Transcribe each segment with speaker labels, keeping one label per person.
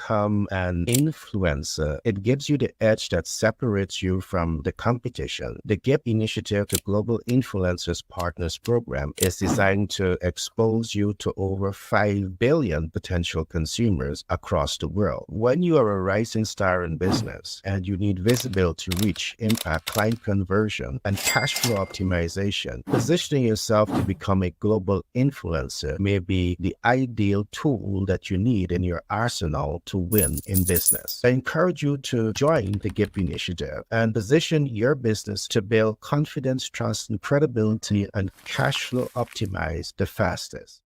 Speaker 1: become an influencer, it gives you the edge that separates you from the competition. The GIP initiative, the Global Influencers Partners Program, is designed to expose you to over 5 billion potential consumers across the world. When you are a rising star in business and you need visibility, reach, impact, client conversion, and cash flow optimization, positioning yourself to become a global influencer may be the ideal tool that you need in your arsenal to win in business. I encourage you to join the GIP initiative and position your business to build confidence, trust, and credibility and cash flow optimize the fastest.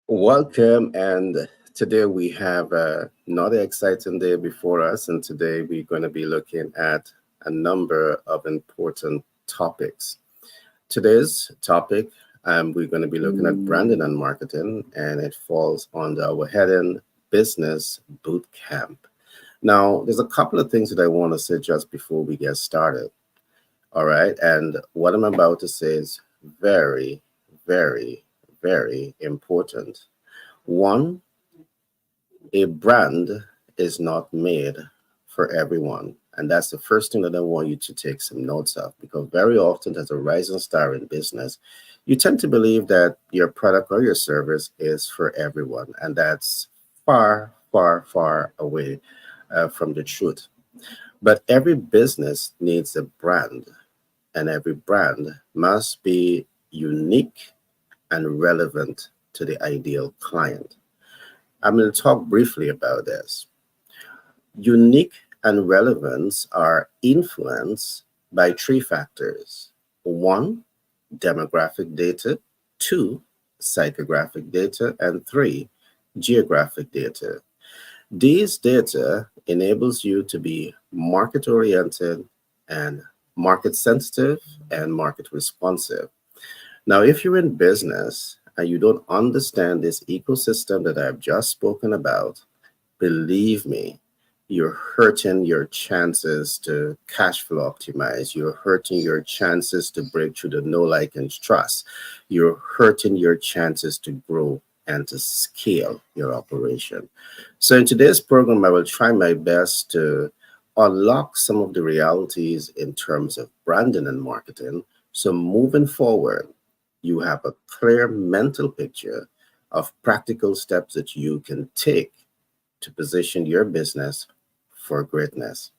Speaker 2: Welcome, and today we have another exciting day before us, and today we're going to be looking at a number of important topics. Today's topic, we're going to be looking at branding and marketing, and it falls under our heading Business Boot Camp. Now, there's a couple of things that I want to say just before we get started. All right, and what I'm about to say is very, very, very important. One, a brand is not made for everyone. And that's the first thing that I want you to take some notes of, because very often, as a rising star in business, you tend to believe that your product or your service is for everyone. And that's far, far, far away from the truth. But every business needs a brand, and every brand must be unique and relevant to the ideal client. I'm going to talk briefly about this. Unique and relevance are influenced by three factors. One, demographic data. Two, psychographic data. And three, geographic data. These data enables you to be market oriented and market sensitive and market responsive. Now, if you're in business and you don't understand this ecosystem that I've just spoken about, believe me, you're hurting your chances to cash flow optimize. You're hurting your chances to break through the know, like, and trust. You're hurting your chances to grow and to scale your operation. So in today's program, I will try my best to unlock some of the realities in terms of branding and marketing. So moving forward, you have a clear mental picture of practical steps that you can take to position your business for greatness.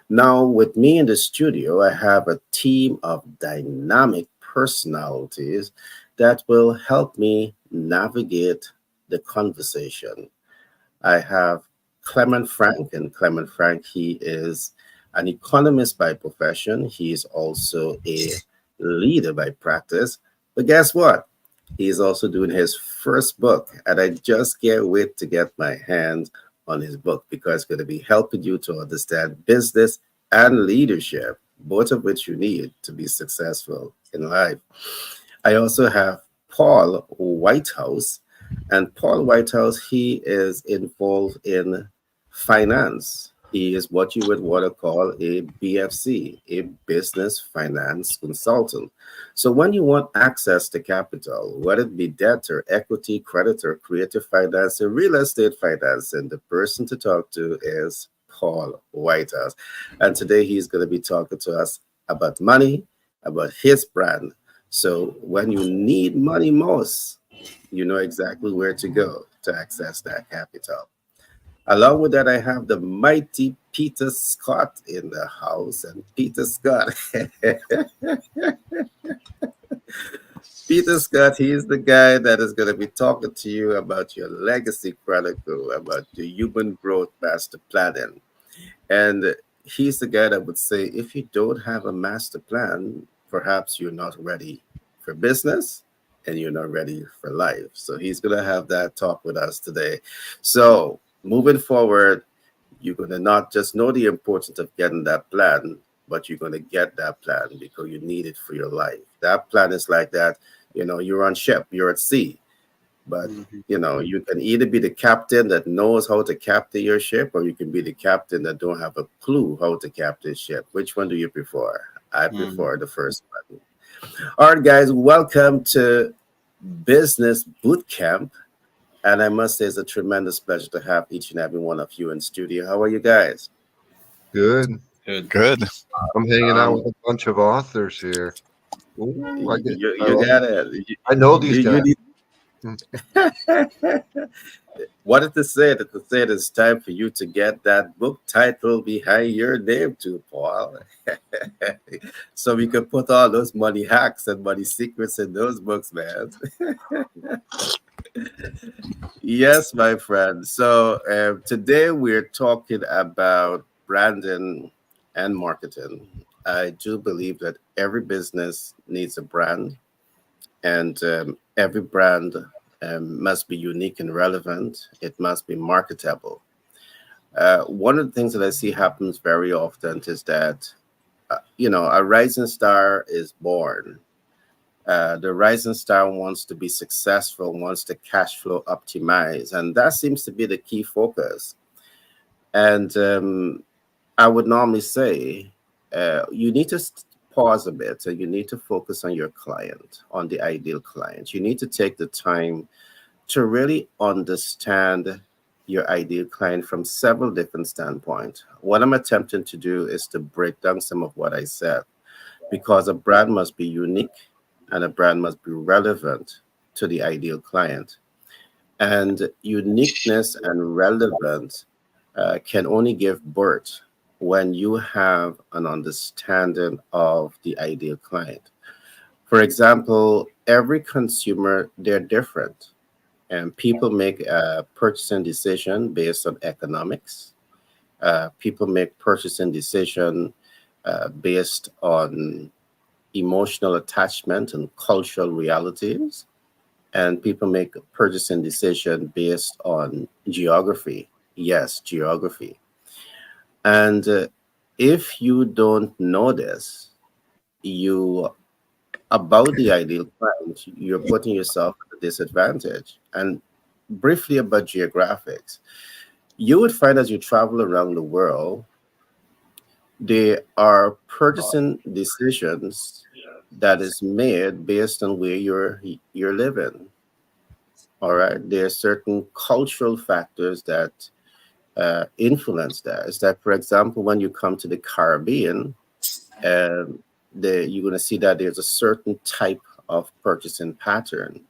Speaker 2: Now, with me in the studio, I have a team of dynamic personalities that will help me navigate the conversation. I have Clement Frank, and Clement Frank, he is an economist by profession. He is also a leader by practice. But guess what? He's also doing his first book, and I just can't wait to get my hands on his book because it's going to be helping you to understand business and leadership, both of which you need to be successful in life. I also have Paul Whitehouse, and Paul Whitehouse, he is involved in finance. He is what you would want to call a BFC, a business finance consultant. So when you want access to capital, whether it be debt or equity, credit or creative finance or real estate financing, the person to talk to is Paul Whitehouse. And today he's going to be talking to us about money, about his brand. So when you need money most, you know exactly where to go to access that capital. Along with that, I have the mighty Peter Scott in the house. And Peter Scott, Peter Scott, he's the guy that is going to be talking to you about your legacy chronicle, about your human growth master planning. And he's the guy that would say, if you don't have a master plan, perhaps you're not ready for business and you're not ready for life. So he's going to have that talk with us today. So moving forward, you're going to not just know the importance of getting that plan, but you're going to get that plan because you need it for your life. That plan is like that, you're on ship, you're at sea, but you can either be the captain that knows how to captain your ship, or you can be the captain that don't have a clue how to captain ship. Which one do you prefer? I prefer the first one. All right, guys, welcome to Business Boot Camp. And I must say, it's a tremendous pleasure to have each and every one of you in studio. How are you guys?
Speaker 3: Good.
Speaker 4: Good.
Speaker 5: Good.
Speaker 3: I'm hanging out
Speaker 2: Um,
Speaker 3: with a bunch of authors here. Ooh,
Speaker 2: you got it.
Speaker 3: I know these
Speaker 2: You
Speaker 3: guys.
Speaker 2: need.
Speaker 3: Hmm.
Speaker 2: What did they say? That they said it's time for you to get that book title behind your name too, Paul. So we can put all those money hacks and money secrets in those books, man. Yes, my friend. So today we're talking about branding and marketing. I do believe that every business needs a brand, and every brand must be unique and relevant. It must be marketable. One of the things that I see happens very often is that, a rising star is born. The rising star wants to be successful, wants to cash flow optimize, and that seems to be the key focus. And I would normally say you need to pause a bit. So you need to focus on your client, on the ideal client. You need to take the time to really understand your ideal client from several different standpoints. What I'm attempting to do is to break down some of what I said, because a brand must be unique and a brand must be relevant to the ideal client. And uniqueness and relevance can only give birth when you have an understanding of the ideal client. For example, every consumer, they're different, and people make a purchasing decision based on economics. People make purchasing decision based on emotional attachment and cultural realities, and people make purchasing decision based on geography. Yes, geography. And if you don't know this, you about the ideal client, you're putting yourself at a disadvantage. And briefly about geographics, you would find as you travel around the world, there are purchasing decisions that is made based on where you're living. All right, there are certain cultural factors that influence that. Is that, for example, when you come to the Caribbean, um, you're going to see that there's a certain type of purchasing pattern.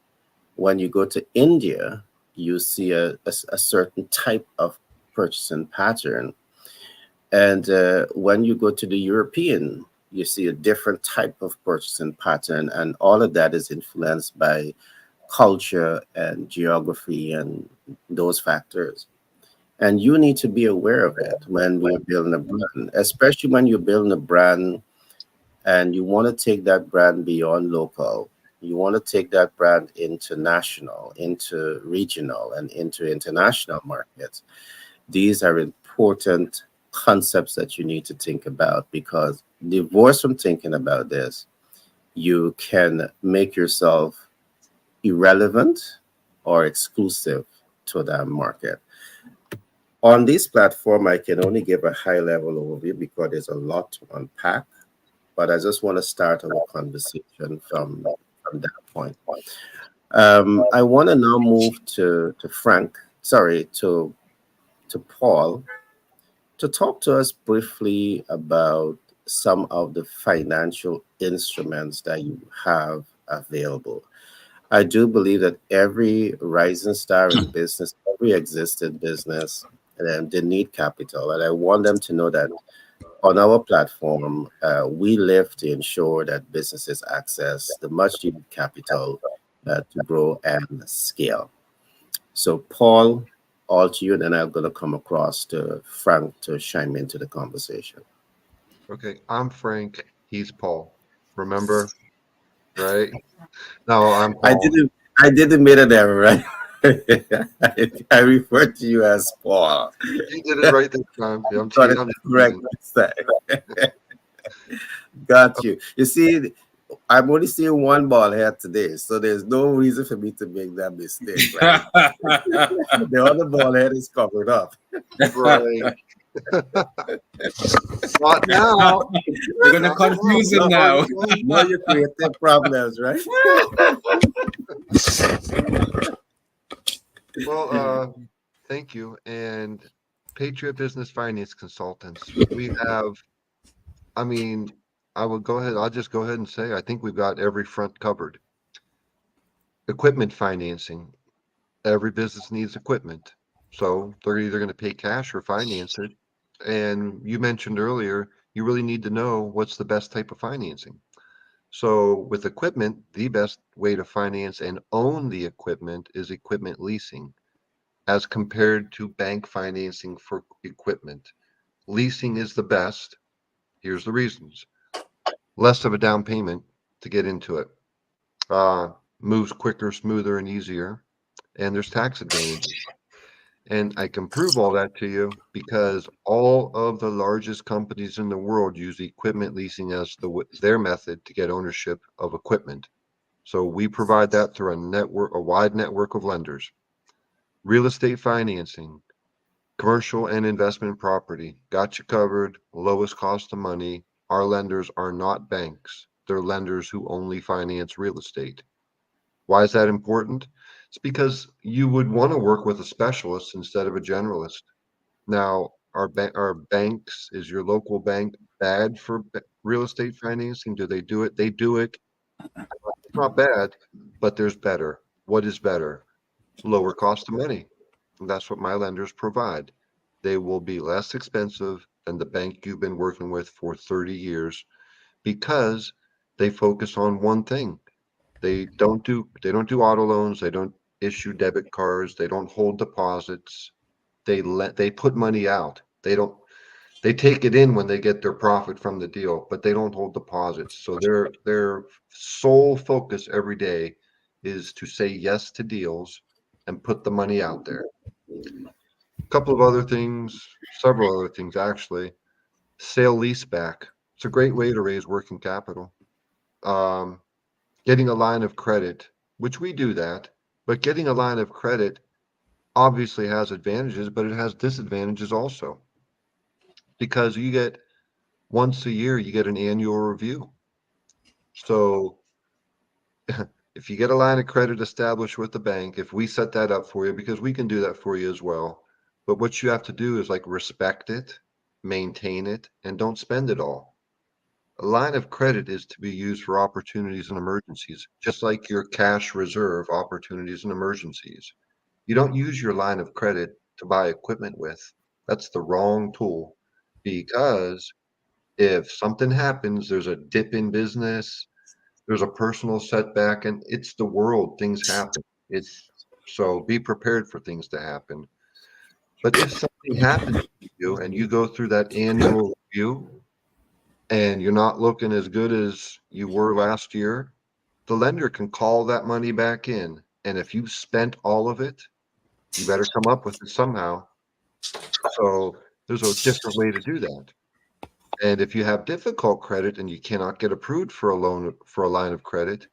Speaker 2: When you go to India, you see a certain type of purchasing pattern. And when you go to the European, you see a different type of purchasing pattern. And all of that is influenced by culture and geography and those factors. And you need to be aware of it when we're building a brand, especially when you're building a brand and you want to take that brand beyond local. You want to take that brand international, into regional, and into international markets. These are important concepts that you need to think about, because divorced from thinking about this, you can make yourself irrelevant or exclusive to that market. On this platform, I can only give a high level overview because there's a lot to unpack, but I just want to start our conversation from that point. I want to now move to Frank, sorry, to Paul, to talk to us briefly about some of the financial instruments that you have available. I do believe that every rising star in business, every existing business, they need capital. And I want them to know that on our platform, we live to ensure that businesses access the much needed capital to grow and scale. So, Paul, all to you, and then I'm going to come across to Frank to chime into the conversation.
Speaker 3: Okay, I'm Frank. He's Paul. Remember, right? No, I'm
Speaker 2: I
Speaker 3: Paul.
Speaker 2: didn't. I didn't make an error, right? I refer to you as Paul.
Speaker 3: You did it right this time. Yeah,
Speaker 2: Got it
Speaker 3: I'm
Speaker 2: correct
Speaker 3: teasing.
Speaker 2: this time. Got you. You see, I'm only seeing one ball here today, so there's no reason for me to make that mistake, right? The other ball head is covered up.
Speaker 3: Right. Not now.
Speaker 4: You're gonna confuse him now.
Speaker 2: Now you created problems, right?
Speaker 3: Well, thank you. And Patriot Business Finance Consultants, we have, I mean, I'll just go ahead and say, I think we've got every front covered. Equipment financing. Every business needs equipment. So they're either going to pay cash or finance it. And you mentioned earlier, you really need to know what's the best type of financing. So with equipment, the best way to finance and own the equipment is equipment leasing, as compared to bank financing for equipment. Leasing is the best. Here's the reasons. Less of a down payment to get into it. Moves quicker, smoother, and easier. And there's tax advantages. And I can prove all that to you because all of the largest companies in the world use equipment leasing as their method to get ownership of equipment. So we provide that through a wide network of lenders. Real estate financing, commercial and investment property, got you covered, lowest cost of money. Our lenders are not banks. They're lenders who only finance real estate. Why is that important? It's because you would want to work with a specialist instead of a generalist. Now, are banks, is your local bank bad for real estate financing? Do they do it? They do it. It's not bad, but there's better. What is better? Lower cost of money. And that's what my lenders provide. They will be less expensive than the bank you've been working with for 30 years because they focus on one thing. They don't do auto loans, they don't issue debit cards, they don't hold deposits. They put money out. They take it in when they get their profit from the deal, but they don't hold deposits. So their sole focus every day is to say yes to deals and put the money out there. A couple of other things, several other things actually. Sale leaseback. It's a great way to raise working capital. Um, Getting a line of credit, which we do that, but getting a line of credit obviously has advantages, but it has disadvantages also because once a year, you get an annual review. So if you get a line of credit established with the bank, if we set that up for you, because we can do that for you as well, but what you have to do is like respect it, maintain it, and don't spend it all. A line of credit is to be used for opportunities and emergencies, just like your cash reserve opportunities and emergencies. You don't use your line of credit to buy equipment with. That's the wrong tool because if something happens, there's a dip in business, there's a personal setback, and it's the world, things happen. It's so be prepared for things to happen. But if something happens to you and you go through that annual review and you're not looking as good as you were last year, the lender can call that money back in. And if you spent all of it, you better come up with it somehow. So there's a different way to do that. And if you have difficult credit and you cannot get approved for a loan for a line of credit,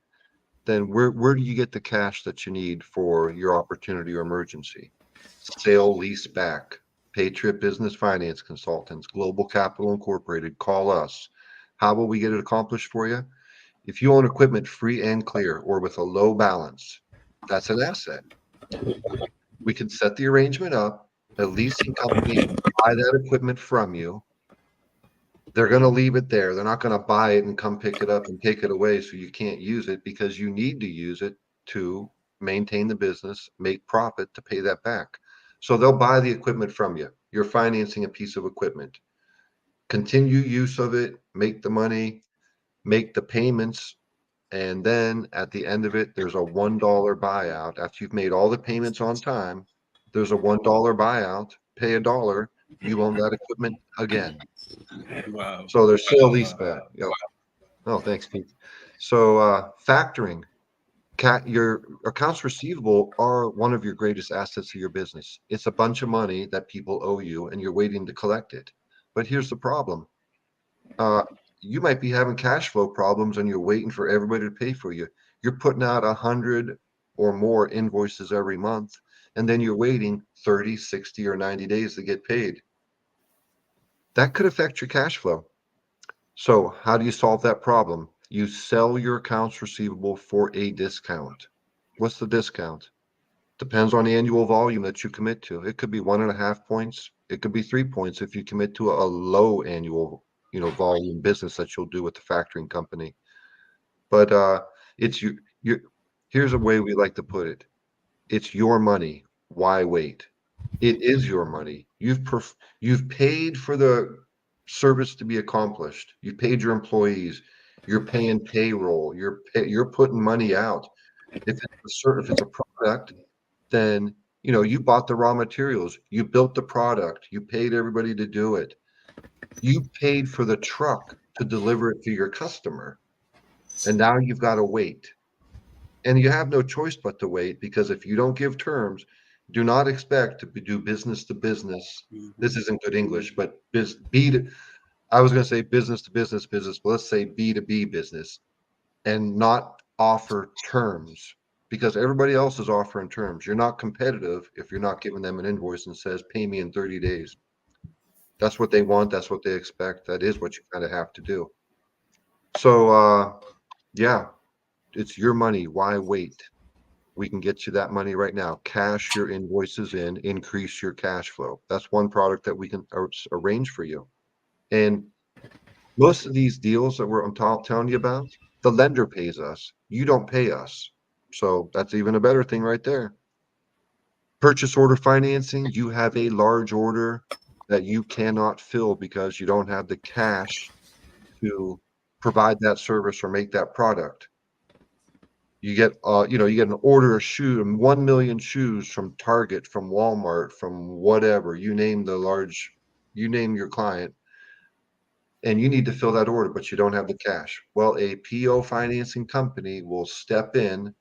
Speaker 3: then where do you get the cash that you need for your opportunity or emergency? Sale lease back. Patriot Business Finance Consultants, Global Capital Incorporated, call us. How will we get it accomplished for you? If you own equipment free and clear or with a low balance, that's an asset. We can set the arrangement up. A leasing company buy that equipment from you. They're going to leave it there. They're not going to buy it and come pick it up and take it away so you can't use it because you need to use it to maintain the business, make profit to pay that back. So they'll buy the equipment from you. You're financing a piece of equipment. Continue use of it, make the money, make the payments, and then at the end of it, there's a $1 buyout. After you've made all the payments on time, there's a $1 buyout, pay $1, you own that equipment again.
Speaker 4: Wow.
Speaker 3: So there's sale leaseback. Yep. Oh, thanks, Pete. So factoring, your accounts receivable are one of your greatest assets of your business. It's a bunch of money that people owe you, and you're waiting to collect it. But here's the problem. You might be having cash flow problems, and you're waiting for everybody to pay for you. You're putting out 100 or more invoices every month, and then you're waiting 30, 60, or 90 days to get paid. that could affect your cash flow. So how do you solve that problem? You sell your accounts receivable for a discount. What's the discount? Depends on the annual volume that you commit to. It could be 1.5 points. It could be 3 points if you commit to a low annual, volume business that you'll do with the factoring company. But it's you. Here's a way we like to put it. It's your money. Why wait? It is your money. You've paid for the service to be accomplished. You paid your employees. You're paying payroll. You're putting money out. If it's a product, then you bought the raw materials. You built the product. You paid everybody to do it. You paid for the truck to deliver it to your customer, and now you've got to wait. And you have no choice but to wait, because if you don't give terms, do not expect to do business to business. This isn't good English, but I was going to say business to business, but let's say B2B business, and not offer terms, because everybody else is offering terms. You're not competitive if you're not giving them an invoice and says, pay me in 30 days. That's what they want. That's what they expect. That is what you kind of have to do. So, yeah, it's your money. Why wait? We can get you that money right now. Cash your invoices in, increase your cash flow. That's one product that we can arrange for you. And most of these deals that I'm telling you about, the lender pays us. You don't pay us. So that's even a better thing right there. Purchase order financing, you have a large order that you cannot fill because you don't have the cash to provide that service or make that product. You get an order of 1 million shoes from Target, from Walmart, from whatever, you name your client, and you need to fill that order, but you don't have the cash. Well, a PO financing company will step in.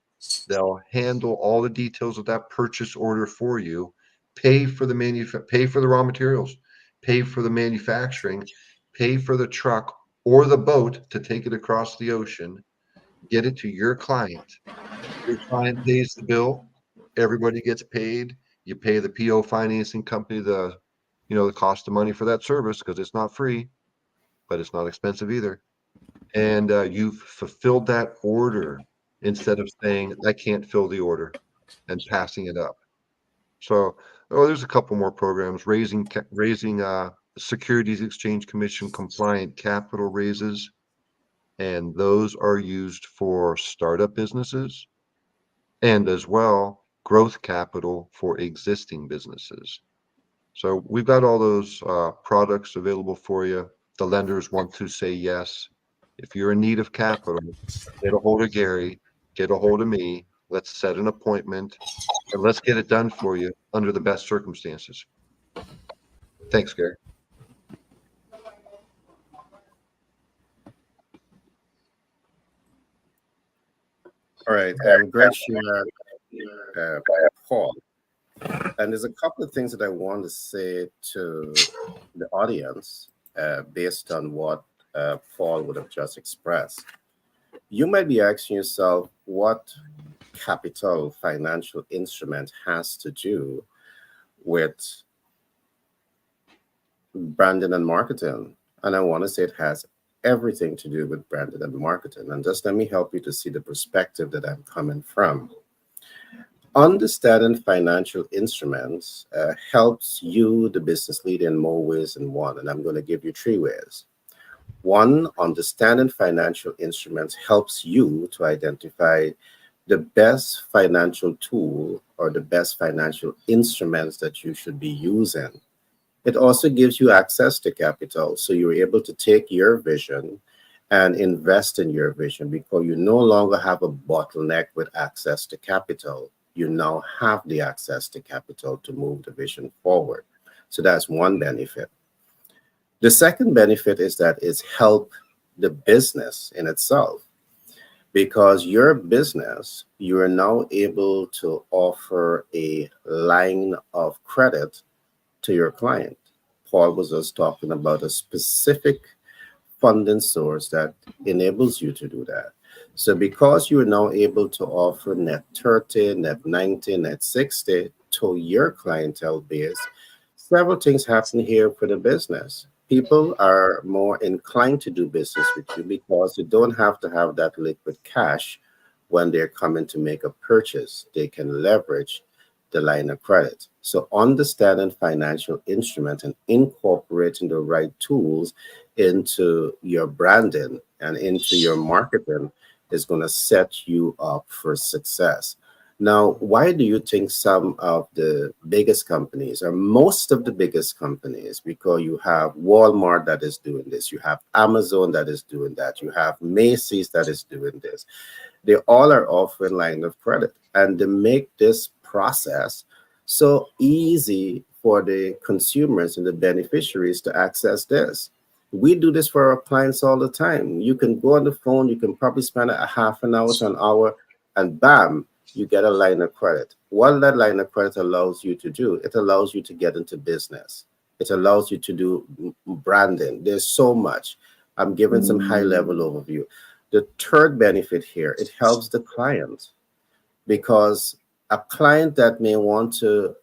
Speaker 3: They'll handle all the details of that purchase order for you, pay for the raw materials, pay for the manufacturing, pay for the truck or the boat to take it across the ocean, get it to your client. Your client pays the bill, everybody gets paid. You pay the PO financing company the cost of money for that service, because it's not free, but it's not expensive either. And you've fulfilled that order instead of saying, I can't fill the order, and passing it up. So, there's a couple more programs, raising Securities Exchange Commission compliant capital raises. And those are used for startup businesses, and as well growth capital for existing businesses. So we've got all those products available for you. The lenders want to say yes. If you're in need of capital, get a hold of Gary, get a hold of me. Let's set an appointment, and let's get it done for you under the best circumstances. Thanks, Gary.
Speaker 2: All right, great share, Paul. And there's a couple of things that I want to say to the audience based on what Paul would have just expressed. You might be asking yourself what capital financial instrument has to do with branding and marketing. And I want to say it has everything to do with branding and marketing. And just let me help you to see the perspective that I'm coming from. Understanding financial instruments helps you, the business leader, in more ways than one. And I'm going to give you 3 ways. One, understanding financial instruments helps you to identify the best financial tool or the best financial instruments that you should be using. It also gives you access to capital, so you're able to take your vision and invest in your vision, because you no longer have a bottleneck with access to capital. You now have the access to capital to move the vision forward. So that's one benefit. The second benefit is that it's helped the business in itself, because your business, you are now able to offer a line of credit to your client. Paul was just talking about a specific funding source that enables you to do that. So because you are now able to offer net 30, net 90, net 60 to your clientele base, several things happen here for the business. people are more inclined to do business with you because you don't have to have that liquid cash when they're coming to make a purchase. They can leverage the line of credit. So understanding financial instrument and incorporating the right tools into your branding and into your marketing is going to set you up for success. Now, why do you think some of the biggest companies, or most of the biggest companies, because you have Walmart that is doing this, you have Amazon that is doing that, you have Macy's that is doing this, they all are offering line of credit, and they make this process so easy for the consumers and the beneficiaries to access this. We do this for our clients all the time. You can go on the phone, you can probably spend a half an hour to an hour, and bam, you get a line of credit. What that line of credit allows you to do, it allows you to get into business. It allows you to do branding. There's so much. I'm giving some high level overview. The third benefit here, it helps the client, because a client that may want to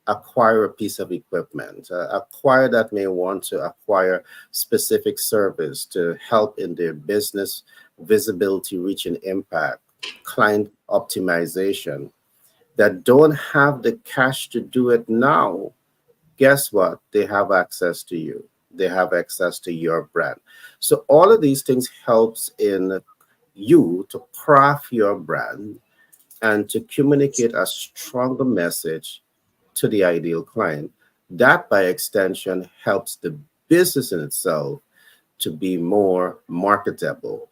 Speaker 2: acquire a piece of equipment, acquire that may want to acquire specific service to help in their business visibility, reach, and impact, client optimization, that don't have the cash to do it now, guess what? They have access to you. They have access to your brand. So all of these things helps in you to craft your brand and to communicate a stronger message to the ideal client. That by extension helps the business in itself to be more marketable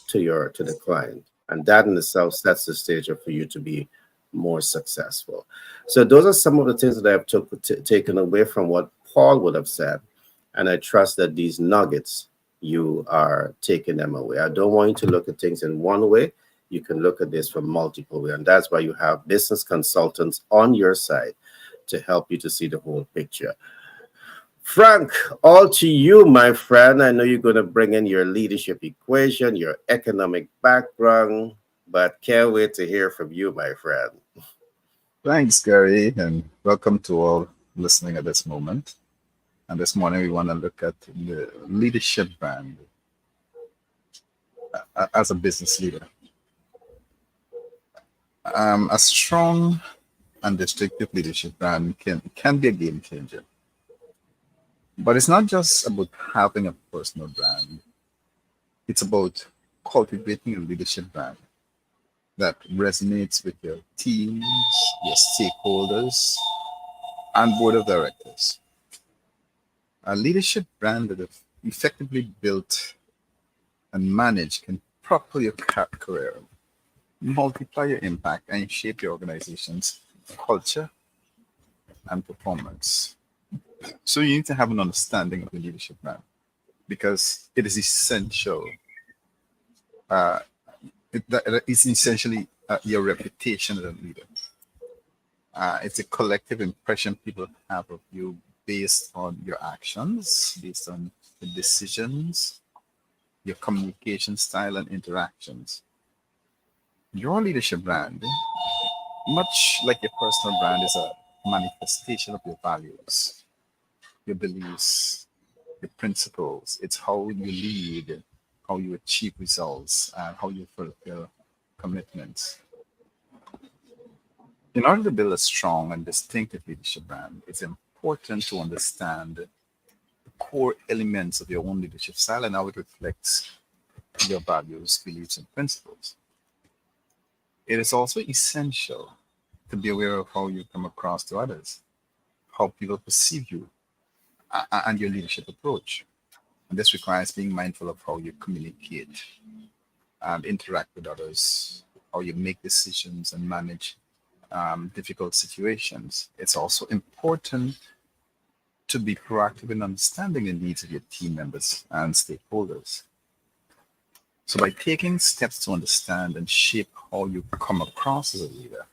Speaker 2: to the client, and that in itself sets the stage up for you to be more successful. So those are some of the things that I've taken away from what Paul would have said, and I trust that these nuggets, you are taking them away. I don't want you to look at things in one way. You can look at this from multiple ways, and that's why you have business consultants on your side to help you to see the whole picture. Frank, all to you, my friend. I know you're going to bring in your leadership equation, your economic background, but can't wait to hear from you, my friend.
Speaker 5: Thanks, Gary, and welcome to all listening at this moment. And this morning, we want to look at the leadership brand as a business leader. A strong and distinctive leadership brand can be a game changer. But it's not just about having a personal brand. It's about cultivating a leadership brand that resonates with your teams, your stakeholders, and board of directors. A leadership brand that is effectively built and managed can propel your career, multiply your impact, and shape your organization's culture and performance. So you need to have an understanding of the leadership brand, because it is essential. It's essentially your reputation as a leader. It's a collective impression people have of you based on your actions, based on the decisions, your communication style, and interactions. Your leadership brand, much like your personal brand, is a manifestation of your values, your beliefs, your principles. It's how you lead, how you achieve results, and how you fulfill commitments. In order to build a strong and distinctive leadership brand, it's important to understand the core elements of your own leadership style and how it reflects your values, beliefs, and principles. It is also essential to be aware of how you come across to others, how people perceive you, and your leadership approach. And this requires being mindful of how you communicate and interact with others, how you make decisions and manage difficult situations. It's also important to be proactive in understanding the needs of your team members and stakeholders. So by taking steps to understand and shape how you come across as a leader,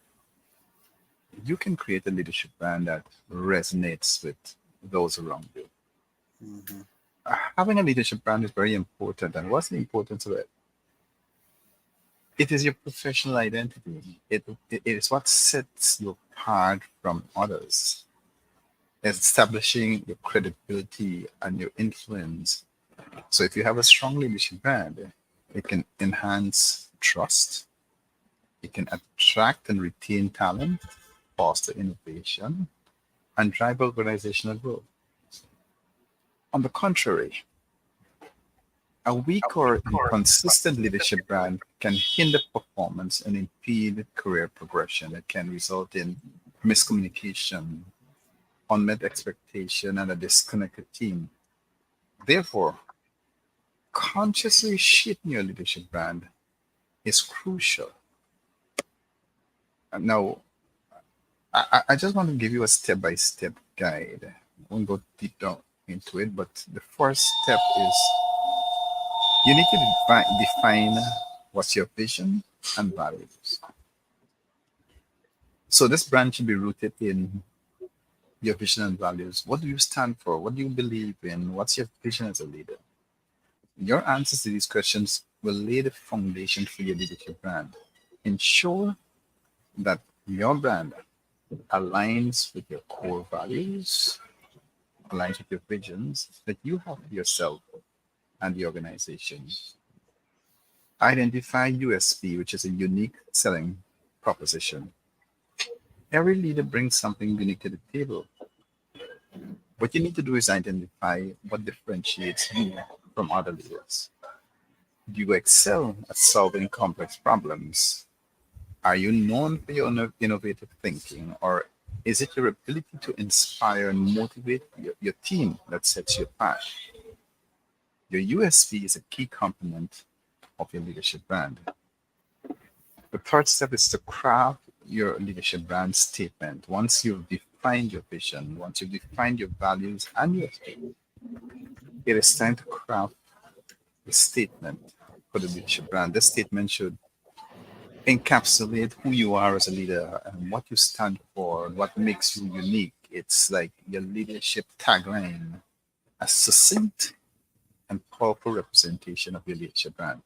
Speaker 5: you can create a leadership brand that resonates with those around you.
Speaker 6: Mhm.
Speaker 5: Having a leadership brand is very important. And what's the importance of it? It is your professional identity. It is what sets you apart from others. establishing your credibility and your influence. So if you have a strong leadership brand, it can enhance trust, it can attract and retain talent, foster innovation, and drive organizational growth. On the contrary, a weak or inconsistent leadership brand can hinder performance and impede career progression. It can result in miscommunication, unmet expectation, and a disconnected team. Therefore, consciously shaping your leadership brand is crucial. Now, I just want to give you a step-by-step guide. I won't go deep down into it, but the first step is you need to define what's your vision and values. So this brand should be rooted in your vision and values. What do you stand for? What do you believe in? What's your vision as a leader? Your answers to these questions will lay the foundation for your leadership brand. Ensure that your brand aligns with your core values, aligns with your visions that you have for yourself and the organization. Identify USP, which is a unique selling proposition. Every leader brings something unique to the table. What you need to do is identify what differentiates you from other leaders. Do you excel at solving complex problems? Are you known for your innovative thinking, or is it your ability to inspire and motivate your team that sets you apart? Your USP is a key component of your leadership brand. The third step is to craft your leadership brand statement. Once you've defined your vision, once you've defined your values and your statement, it is time to craft the statement for the leadership brand. This statement should encapsulate who you are as a leader and what you stand for and what makes you unique. It's like your leadership tagline, a succinct and powerful representation of your leadership brand.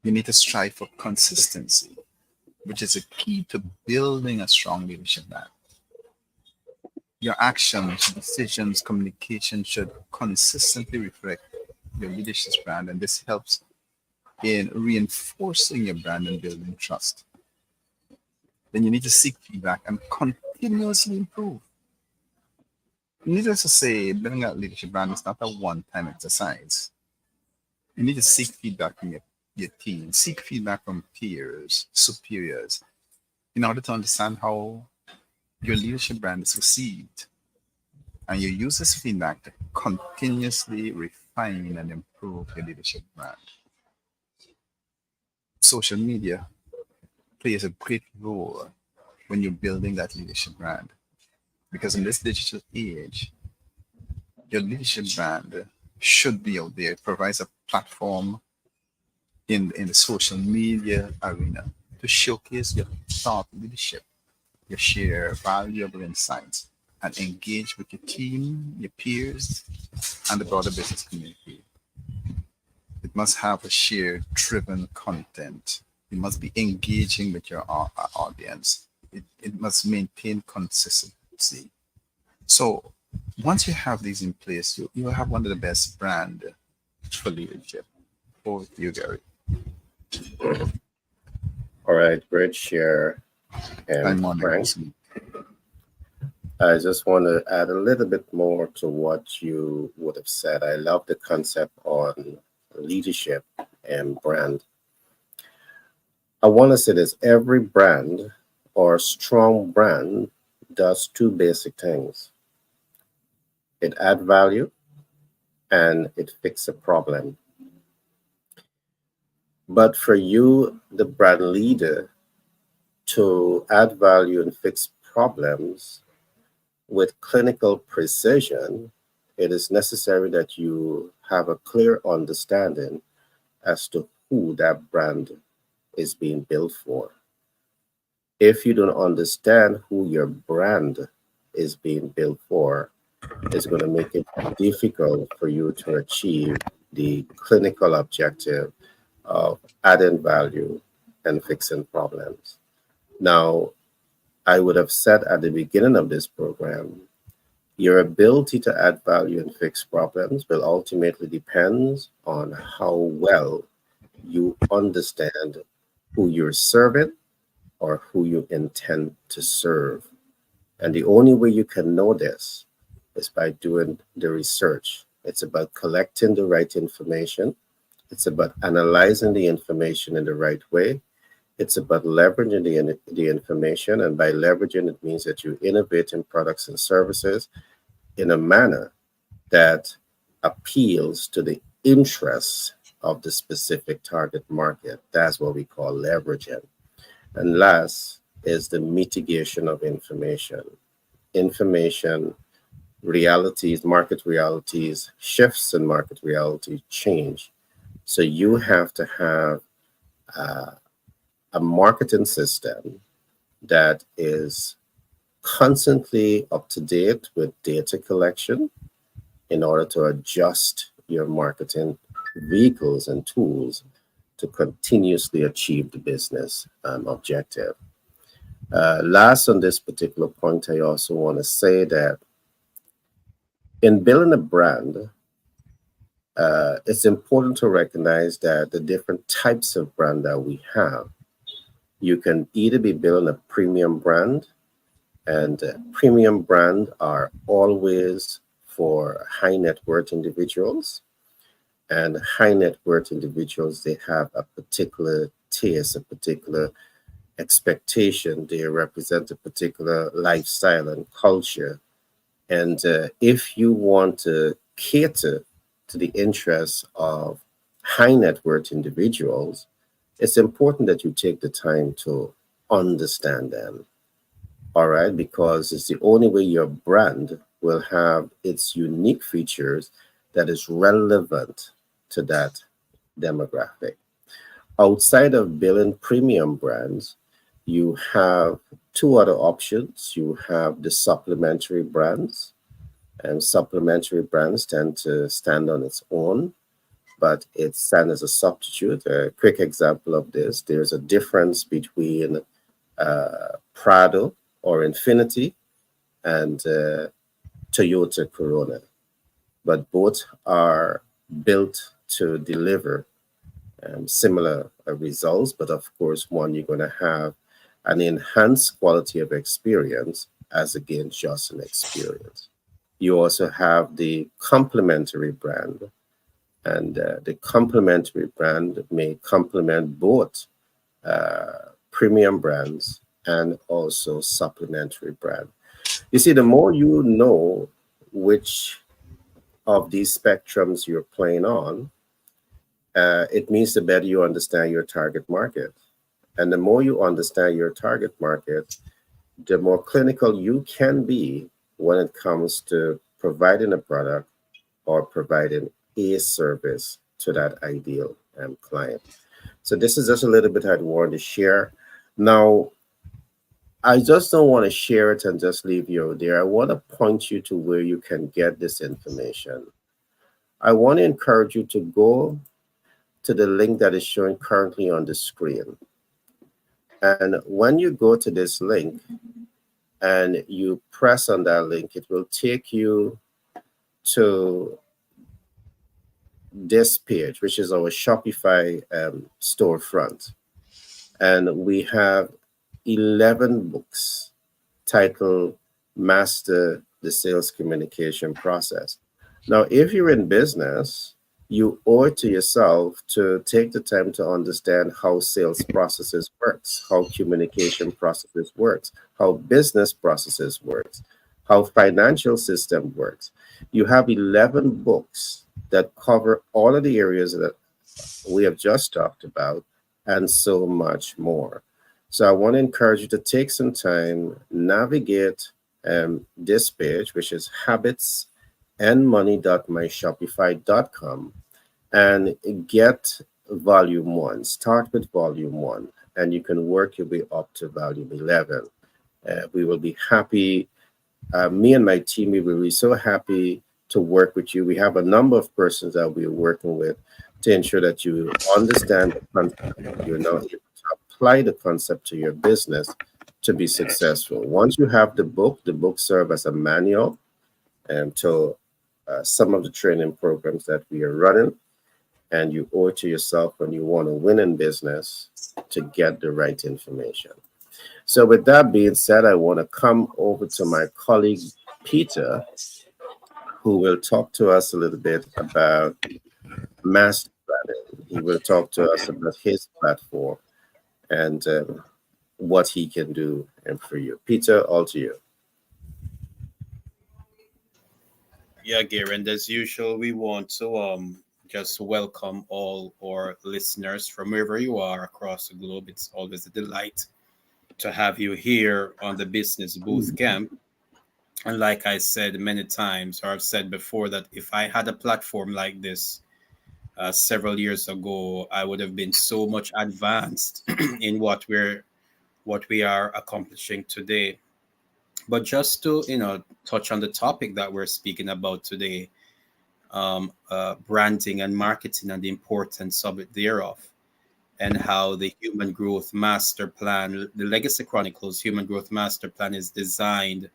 Speaker 5: You need to strive for consistency, which is a key to building a strong leadership brand. Your actions, decisions, communication should consistently reflect your leadership brand, and this helps in reinforcing your brand and building trust. Then you need to seek feedback and continuously improve. Needless to say, building a leadership brand is not a one-time exercise. You need to seek feedback from your team, seek feedback from peers, superiors, in order to understand how your leadership brand is received. And you use this feedback to continuously refine and improve your leadership brand. Social media plays a great role when you're building that leadership brand. Because in this digital age, your leadership brand should be out there. It provides a platform in the social media arena to showcase your thought leadership, you share valuable insights, and engage with your team, your peers, and the broader business community. It must have a shared, driven content. It must be engaging with your audience. It must maintain consistency. So once you have these in place, you will have one of the best brand for leadership. Over to you, Gary.
Speaker 2: All right, great share. And Frank, I just want to add a little bit more to what you would have said. I love the concept on leadership and brand. I want to say this: every brand or strong brand does two basic things. It adds value and it fixes a problem. But for you, the brand leader, to add value and fix problems with clinical precision, it is necessary that you have a clear understanding as to who that brand is being built for. If you don't understand who your brand is being built for, it's going to make it difficult for you to achieve the clinical objective of adding value and fixing problems. Now, I would have said at the beginning of this program Your ability to add value and fix problems will ultimately depend on how well you understand who you're serving or who you intend to serve. And the only way you can know this is by doing the research. It's about collecting the right information. It's about analyzing the information in the right way. It's about leveraging the information. And by leveraging, it means that you innovate in products and services in a manner that appeals to the interests of the specific target market. That's what we call leveraging. And last is the mitigation of information. Information realities, market realities, shifts in market reality change. So you have to have a marketing system that is constantly up to date with data collection in order to adjust your marketing vehicles and tools to continuously achieve the business objective. Last on this particular point, I also want to say that in building a brand, it's important to recognize that the different types of brand that we have, you can either be building a premium brand, and premium brand are always for high net worth individuals. And high net worth individuals, they have a particular taste, a particular expectation. They represent a particular lifestyle and culture. And if you want to cater to the interests of high net worth individuals, it's important that you take the time to understand them. All right, because it's the only way your brand will have its unique features that is relevant to that demographic. Outside of building premium brands, you have two other options. You have the supplementary brands, and supplementary brands tend to stand on its own, but it stands as a substitute. A quick example of this, there's a difference between Prado or Infinity and Toyota Corona, but both are built to deliver similar results. But of course, one, you're going to have an enhanced quality of experience as against just an experience. You also have the complementary brand, and the complementary brand may complement both premium brands and also supplementary brand. You see, the more you know which of these spectrums you're playing on, it means the better you understand your target market. And the more you understand your target market, the more clinical you can be when it comes to providing a product or providing a service to that ideal client. So this is just a little bit I'd want to share. Now, I just don't want to share it and just leave you there. I want to point you to where you can get this information. I want to encourage you to go to the link that is showing currently on the screen. And when you go to this link and you press on that link, it will take you to this page, which is our Shopify storefront. And we have 11 books titled Master the Sales Communication Process. Now, if you're in business, you owe it to yourself to take the time to understand how sales processes works, how communication processes works, how business processes works, how financial system works. You have 11 books that cover all of the areas that we have just talked about and so much more. So I want to encourage you to take some time, navigate this page, which is habitsandmoney.myshopify.com, and get volume 1. Start with volume 1, and you can work your way up to volume 11. We will be happy. Me and my team, we will be so happy to work with you. We have a number of persons that we're working with to ensure that you understand the concept. You're now able to apply the concept to your business to be successful. Once you have the book serves as a manual to some of the training programs that we are running, and you owe it to yourself when you want to win in business to get the right information. So, with that being said, I want to come over to my colleague Peter, who will talk to us a little bit about master planning. He will talk to us about his platform and what he can do for you. Peter, all to you.
Speaker 4: Yeah, Gary, and as usual, we want to just welcome all our listeners from wherever you are across the globe. It's always a delight to have you here on the Business Booth Camp. And like I said many times, or I've said before, that if I had a platform like this several years ago, I would have been so much advanced in what we are accomplishing today. But just to touch on the topic that we're speaking about today, branding and marketing and the importance of it thereof, and how the Human Growth Master Plan, the Legacy Chronicles Human Growth Master Plan, is designed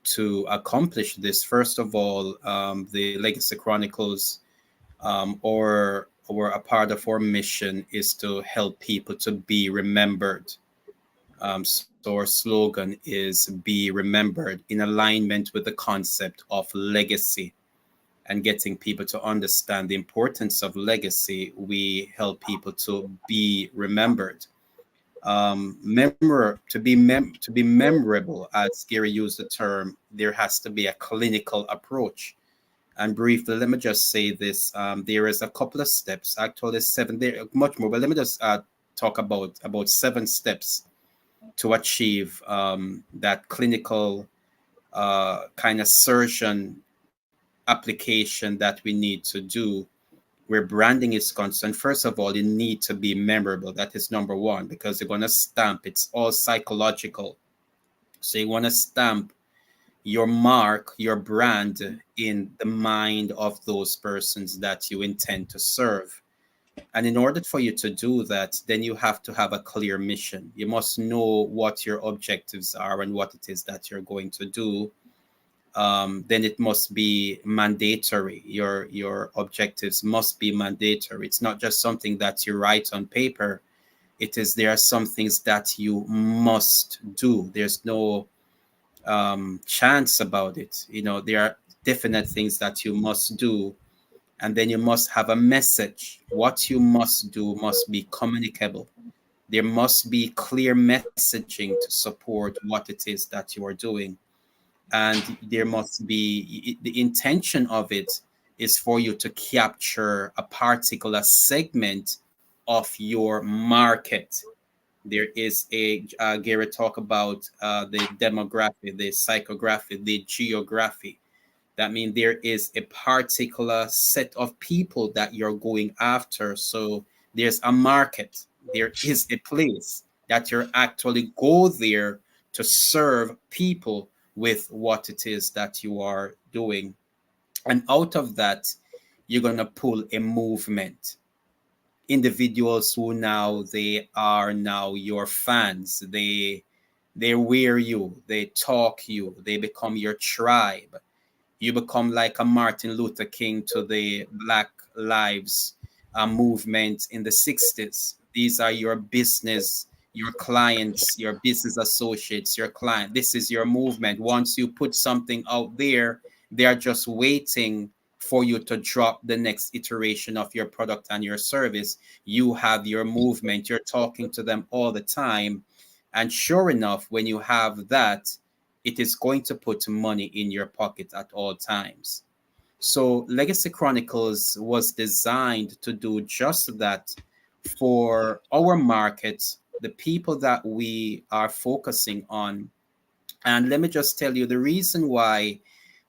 Speaker 4: to accomplish this. First of all, the Legacy Chronicles, or a part of our mission, is to help people to be remembered. So our slogan is "Be Remembered," in alignment with the concept of legacy and getting people to understand the importance of legacy. We help people to be remembered. To be memorable, as Gary used the term, there has to be a clinical approach. And briefly, let me just say this: there is a couple of steps, actually seven. There much more, but let me just talk about 7 steps to achieve that clinical kind of surgeon application that we need to do where branding is concerned. First of all, you need to be memorable. That is number one, because you're going to stamp. It's all psychological. So you want to stamp your mark, your brand in the mind of those persons that you intend to serve. And in order for you to do that, then you have to have a clear mission. You must know what your objectives are and what it is that you're going to do. Then it must be mandatory. Your objectives must be mandatory. It's not just something that you write on paper. There are some things that you must do. There's no chance about it. There are definite things that you must do, and then you must have a message. What you must do must be communicable. There must be clear messaging to support what it is that you are doing. And there must be the intention of it is for you to capture a particular segment of your market. There is Gary talk about the demography, the psychography, the geography. That means there is a particular set of people that you're going after. So there's a market, there is a place that you're actually go there to serve people with what it is that you are doing. And out of that, you're going to pull a movement. Individuals who now they are now your fans. They wear you, they talk you, they become your tribe. You become like a Martin Luther King to the Black Lives movement in the 60s. These are your business, your clients, your business associates, your client. This is your movement. Once you put something out there, they are just waiting for you to drop the next iteration of your product and your service. You have your movement. You're talking to them all the time. And sure enough, when you have that, it is going to put money in your pocket at all times. So Legacy Chronicles was designed to do just that for our market, the people that we are focusing on. And let me just tell you the reason why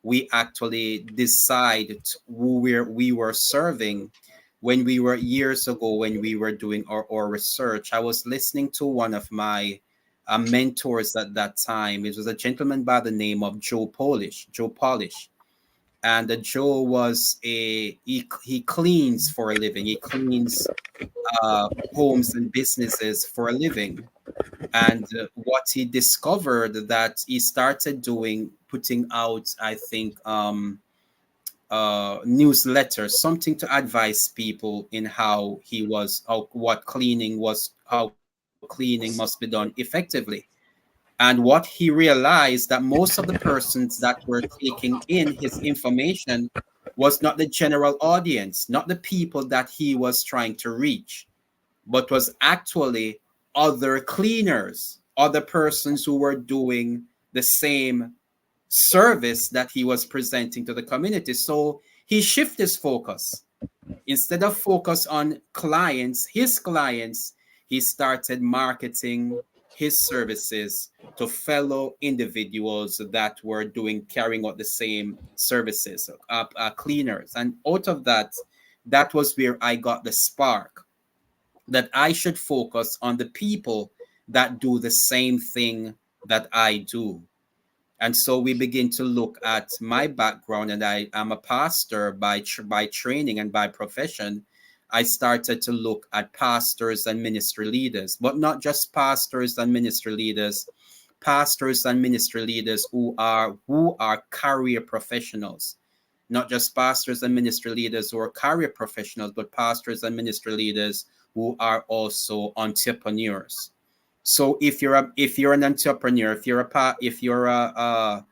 Speaker 4: we actually decided who we were serving when we were years ago when we were doing our research. I was listening to one of my mentors at that time. It was a gentleman by the name of Joe Polish. And Joe was he cleans for a living. He cleans homes and businesses for a living. And what he discovered that he started doing, putting out, I think, newsletters, something to advise people in how he was, what cleaning was, how cleaning must be done effectively. And what he realized that most of the persons that were taking in his information was not the general audience, not the people that he was trying to reach, but was actually other cleaners, other persons who were doing the same service that he was presenting to the community. So he shifted his focus. Instead of focus on clients, his clients, he started marketing his services to fellow individuals that were doing, carrying out the same services, cleaners. And out of that, that was where I got the spark that I should focus on the people that do the same thing that I do. And so we begin to look at my background, and I am a pastor by training and by profession. I started to look at pastors and ministry leaders, but not just pastors and ministry leaders, who are career professionals, not just pastors and ministry leaders who are career professionals, but pastors and ministry leaders who are also entrepreneurs. So if you're an entrepreneur, if you're a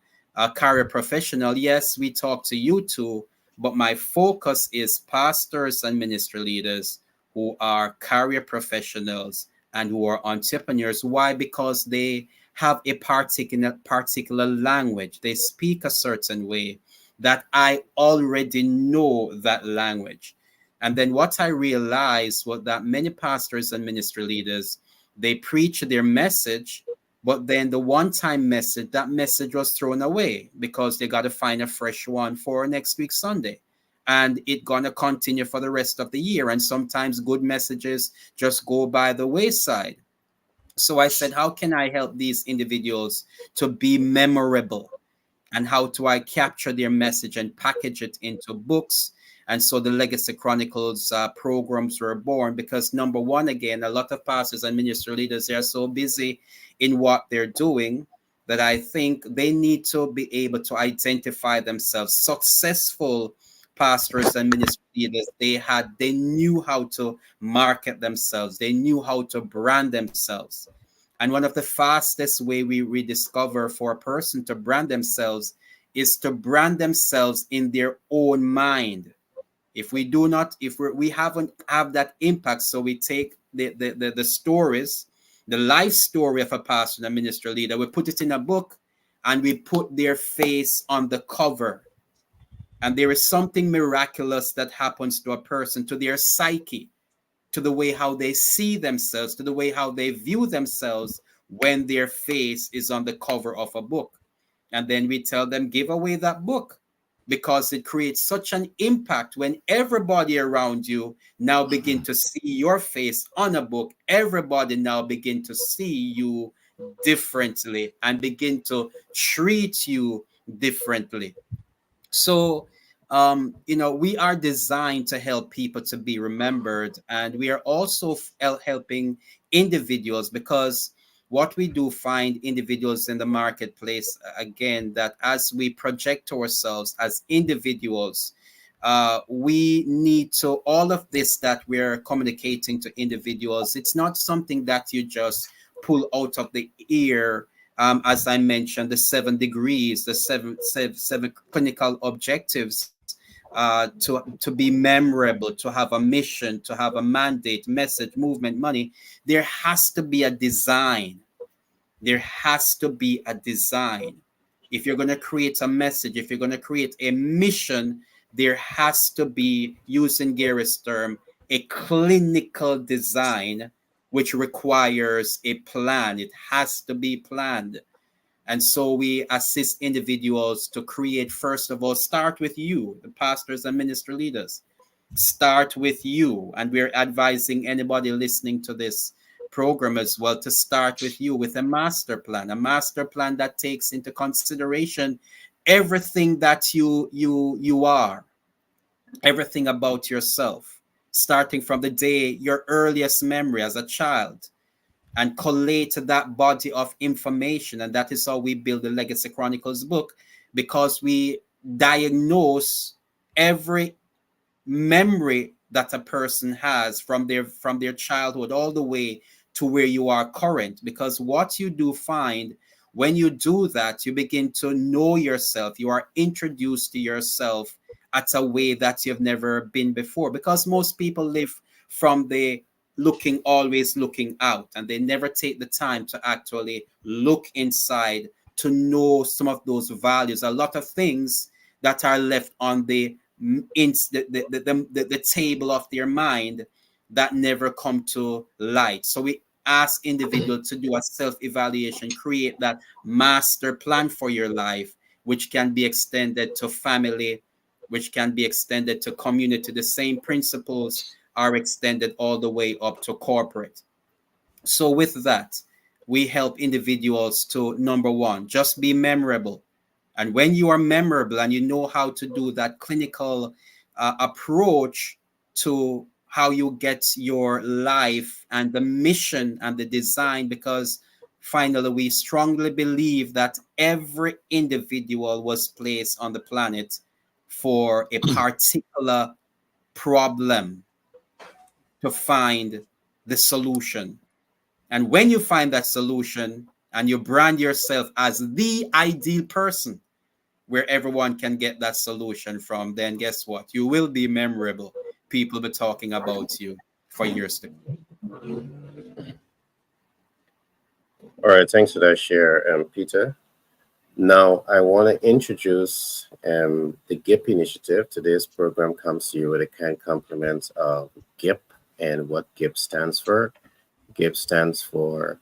Speaker 4: career professional, yes, we talk to you too. But my focus is pastors and ministry leaders who are career professionals and who are entrepreneurs. Why? Because they have a particular language. They speak a certain way that I already know that language. And then what I realized was that many pastors and ministry leaders, they preach their message, but then the one-time message, that message was thrown away because they got to find a fresh one for next week Sunday. And it's going to continue for the rest of the year. And sometimes good messages just go by the wayside. So I said, how can I help these individuals to be memorable? And how do I capture their message and package it into books? And so the Legacy Chronicles programs were born because, number one, again, a lot of pastors and ministry leaders, they are so busy in what they're doing that I think they need to be able to identify themselves. Successful pastors and ministry leaders, they knew how to market themselves. They knew how to brand themselves. And one of the fastest way we discover for a person to brand themselves is to brand themselves in their own mind. If we do not, if we haven't have that impact, so we take the stories, the life story of a pastor and a ministry leader, we put it in a book and we put their face on the cover. And there is something miraculous that happens to a person, to their psyche, to the way how they see themselves, to the way how they view themselves when their face is on the cover of a book. And then we tell them, give away that book, because it creates such an impact when everybody around you now begin to see your face on a book. Everybody now begin to see you differently and begin to treat you differently. So, we are designed to help people to be remembered, and we are also helping individuals, because what we do find individuals in the marketplace, again, that as we project ourselves as individuals, we need to, all of this that we're communicating to individuals, it's not something that you just pull out of the ear. As I mentioned, the 7 degrees, the seven clinical objectives, to be memorable, to have a mission, to have a mandate, message, movement, money. There has to be a design. There has to be a design. If you're going to create a message, if you're going to create a mission, there has to be, using Gary's term, a clinical design, which requires a plan. It has to be planned. And so we assist individuals to create, first of all, start with you, the pastors and ministry leaders. Start with you. And we're advising anybody listening to this program as well to start with you with a master plan that takes into consideration everything that you are, everything about yourself, starting from the day, your earliest memory as a child, and collate that body of information. And that is how we build the Legacy Chronicles book, because we diagnose every memory that a person has from their childhood all the way to where you are current. Because what you do find, when you do that, you begin to know yourself. You are introduced to yourself at a way that you've never been before, because most people live from the always looking out, and they never take the time to actually look inside to know some of those values. A lot of things that are left on the table of their mind that never come to light. So we ask individuals to do a self-evaluation, create that master plan for your life, which can be extended to family, which can be extended to community. The same principles are extended all the way up to corporate. So with that, we help individuals to, number one, just be memorable. And when you are memorable and you know how to do that clinical approach to how you get your life and the mission and the design, because finally we strongly believe that every individual was placed on the planet for a particular problem to find the solution. And when you find that solution and you brand yourself as the ideal person where everyone can get that solution from, then guess what? You will be memorable. People will be talking about you for years to come.
Speaker 2: All right, thanks for that share, Peter. Now, I want to introduce the GIP initiative. Today's program comes to you with a kind compliment of GIP and what GIP stands for. GIP stands for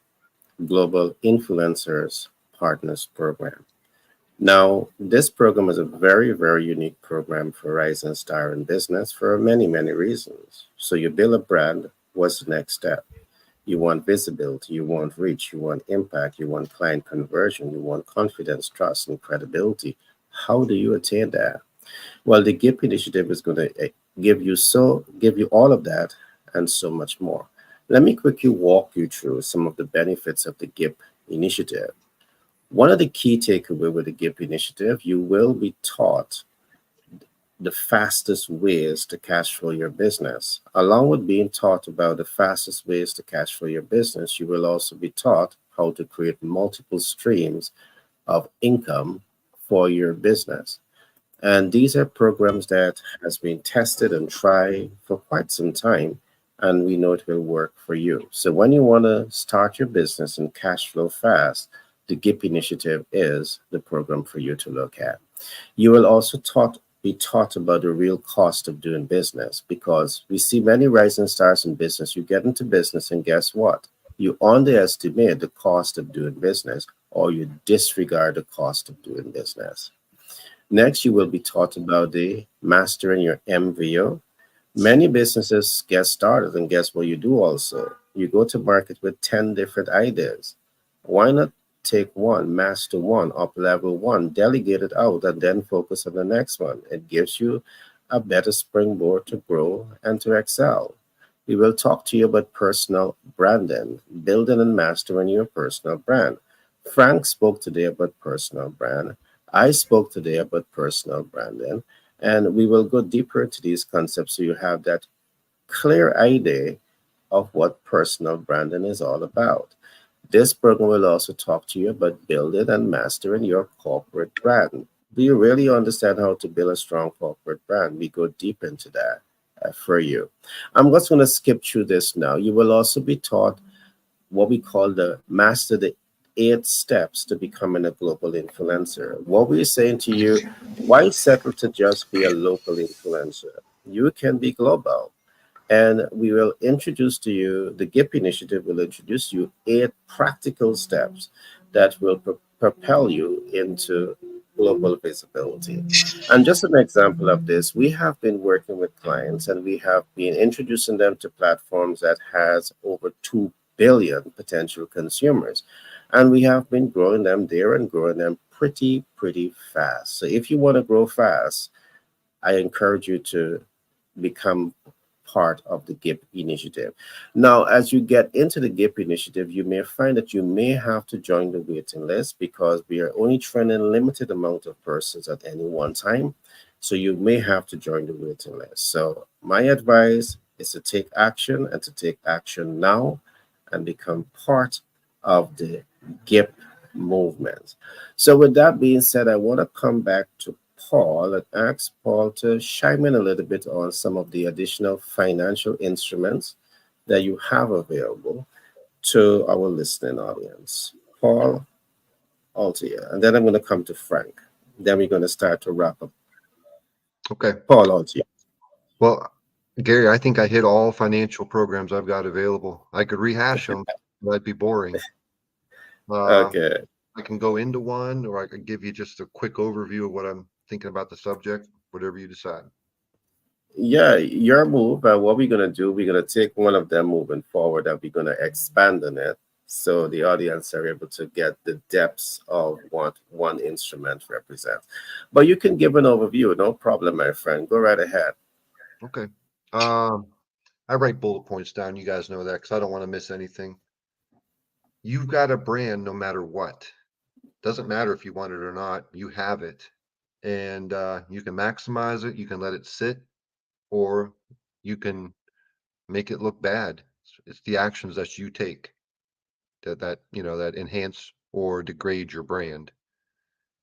Speaker 2: Global Influencers Partners Program. Now, this program is a very, very unique program for Rising Star in business for many, many reasons. So you build a brand, what's the next step? You want visibility, you want reach, you want impact, you want client conversion, you want confidence, trust, and credibility. How do you attain that? Well, the GIP initiative is going to give you all of that and so much more. Let me quickly walk you through some of the benefits of the GIP initiative. One of the key takeaways with the GIP initiative, you will be taught the fastest ways to cash flow your business. Along with being taught about the fastest ways to cash flow your business, you will also be taught how to create multiple streams of income for your business. And these are programs that has been tested and tried for quite some time, and we know it will work for you. So when you want to start your business and cash flow fast, the GIP initiative is the program for you to look at. You will also be taught about the real cost of doing business, because we see many rising stars in business. You get into business and guess what? You underestimate the cost of doing business, or you disregard the cost of doing business. Next, you will be taught about the mastering your MVO. Many businesses get started, and guess what you do also? You go to market with 10 different ideas. Why not take one, master one, up level one, delegate it out, and then focus on the next one? It gives you a better springboard to grow and to excel. We will talk to you about personal branding, building and mastering your personal brand. Frank spoke today about personal brand. I spoke today about personal branding, and we will go deeper into these concepts so you have that clear idea of what personal branding is all about. This program will also talk to you about building and mastering your corporate brand. Do you really understand how to build a strong corporate brand? We go deep into that for you. I'm just going to skip through this now. You will also be taught what we call the 8 steps to becoming a global influencer. What we're saying to you, why settle to just be a local influencer? You can be global. And we will introduce to you, the GIP initiative will introduce you 8 practical steps that will propel you into global visibility. And just an example of this, we have been working with clients and we have been introducing them to platforms that has over 2 billion potential consumers. And we have been growing them there and growing them pretty fast. So if you want to grow fast, I encourage you to become part of the GIP initiative. Now, as you get into the GIP initiative, you may find that you may have to join the waiting list because we are only training a limited amount of persons at any one time. So you may have to join the waiting list. So my advice is to take action and to take action now and become part of the GIP movement. So with that being said, I want to come back to Paul and ask Paul to chime in a little bit on some of the additional financial instruments that you have available to our listening audience. Paul, all to you. And then I'm going to come to Frank. Then we're going to start to wrap up.
Speaker 3: Okay.
Speaker 2: Paul, all to you.
Speaker 3: Well, Gary, I think I hit all financial programs I've got available. I could rehash them, but that'd be boring.
Speaker 2: Okay.
Speaker 3: I can go into one, or I could give you just a quick overview of what I'm thinking about the subject, whatever you decide.
Speaker 2: Yeah, your move. What we're going to do, we're going to take one of them moving forward and we're going to expand on it so the audience are able to get the depths of what one instrument represents. But you can give an overview, no problem, my friend. Go right ahead.
Speaker 3: Okay. I write bullet points down. You guys know that because I don't want to miss anything. You've got a brand no matter what. Doesn't matter if you want it or not, you have it. And you can maximize it, you can let it sit, or you can make it look bad. It's the actions that you take that that enhance or degrade your brand.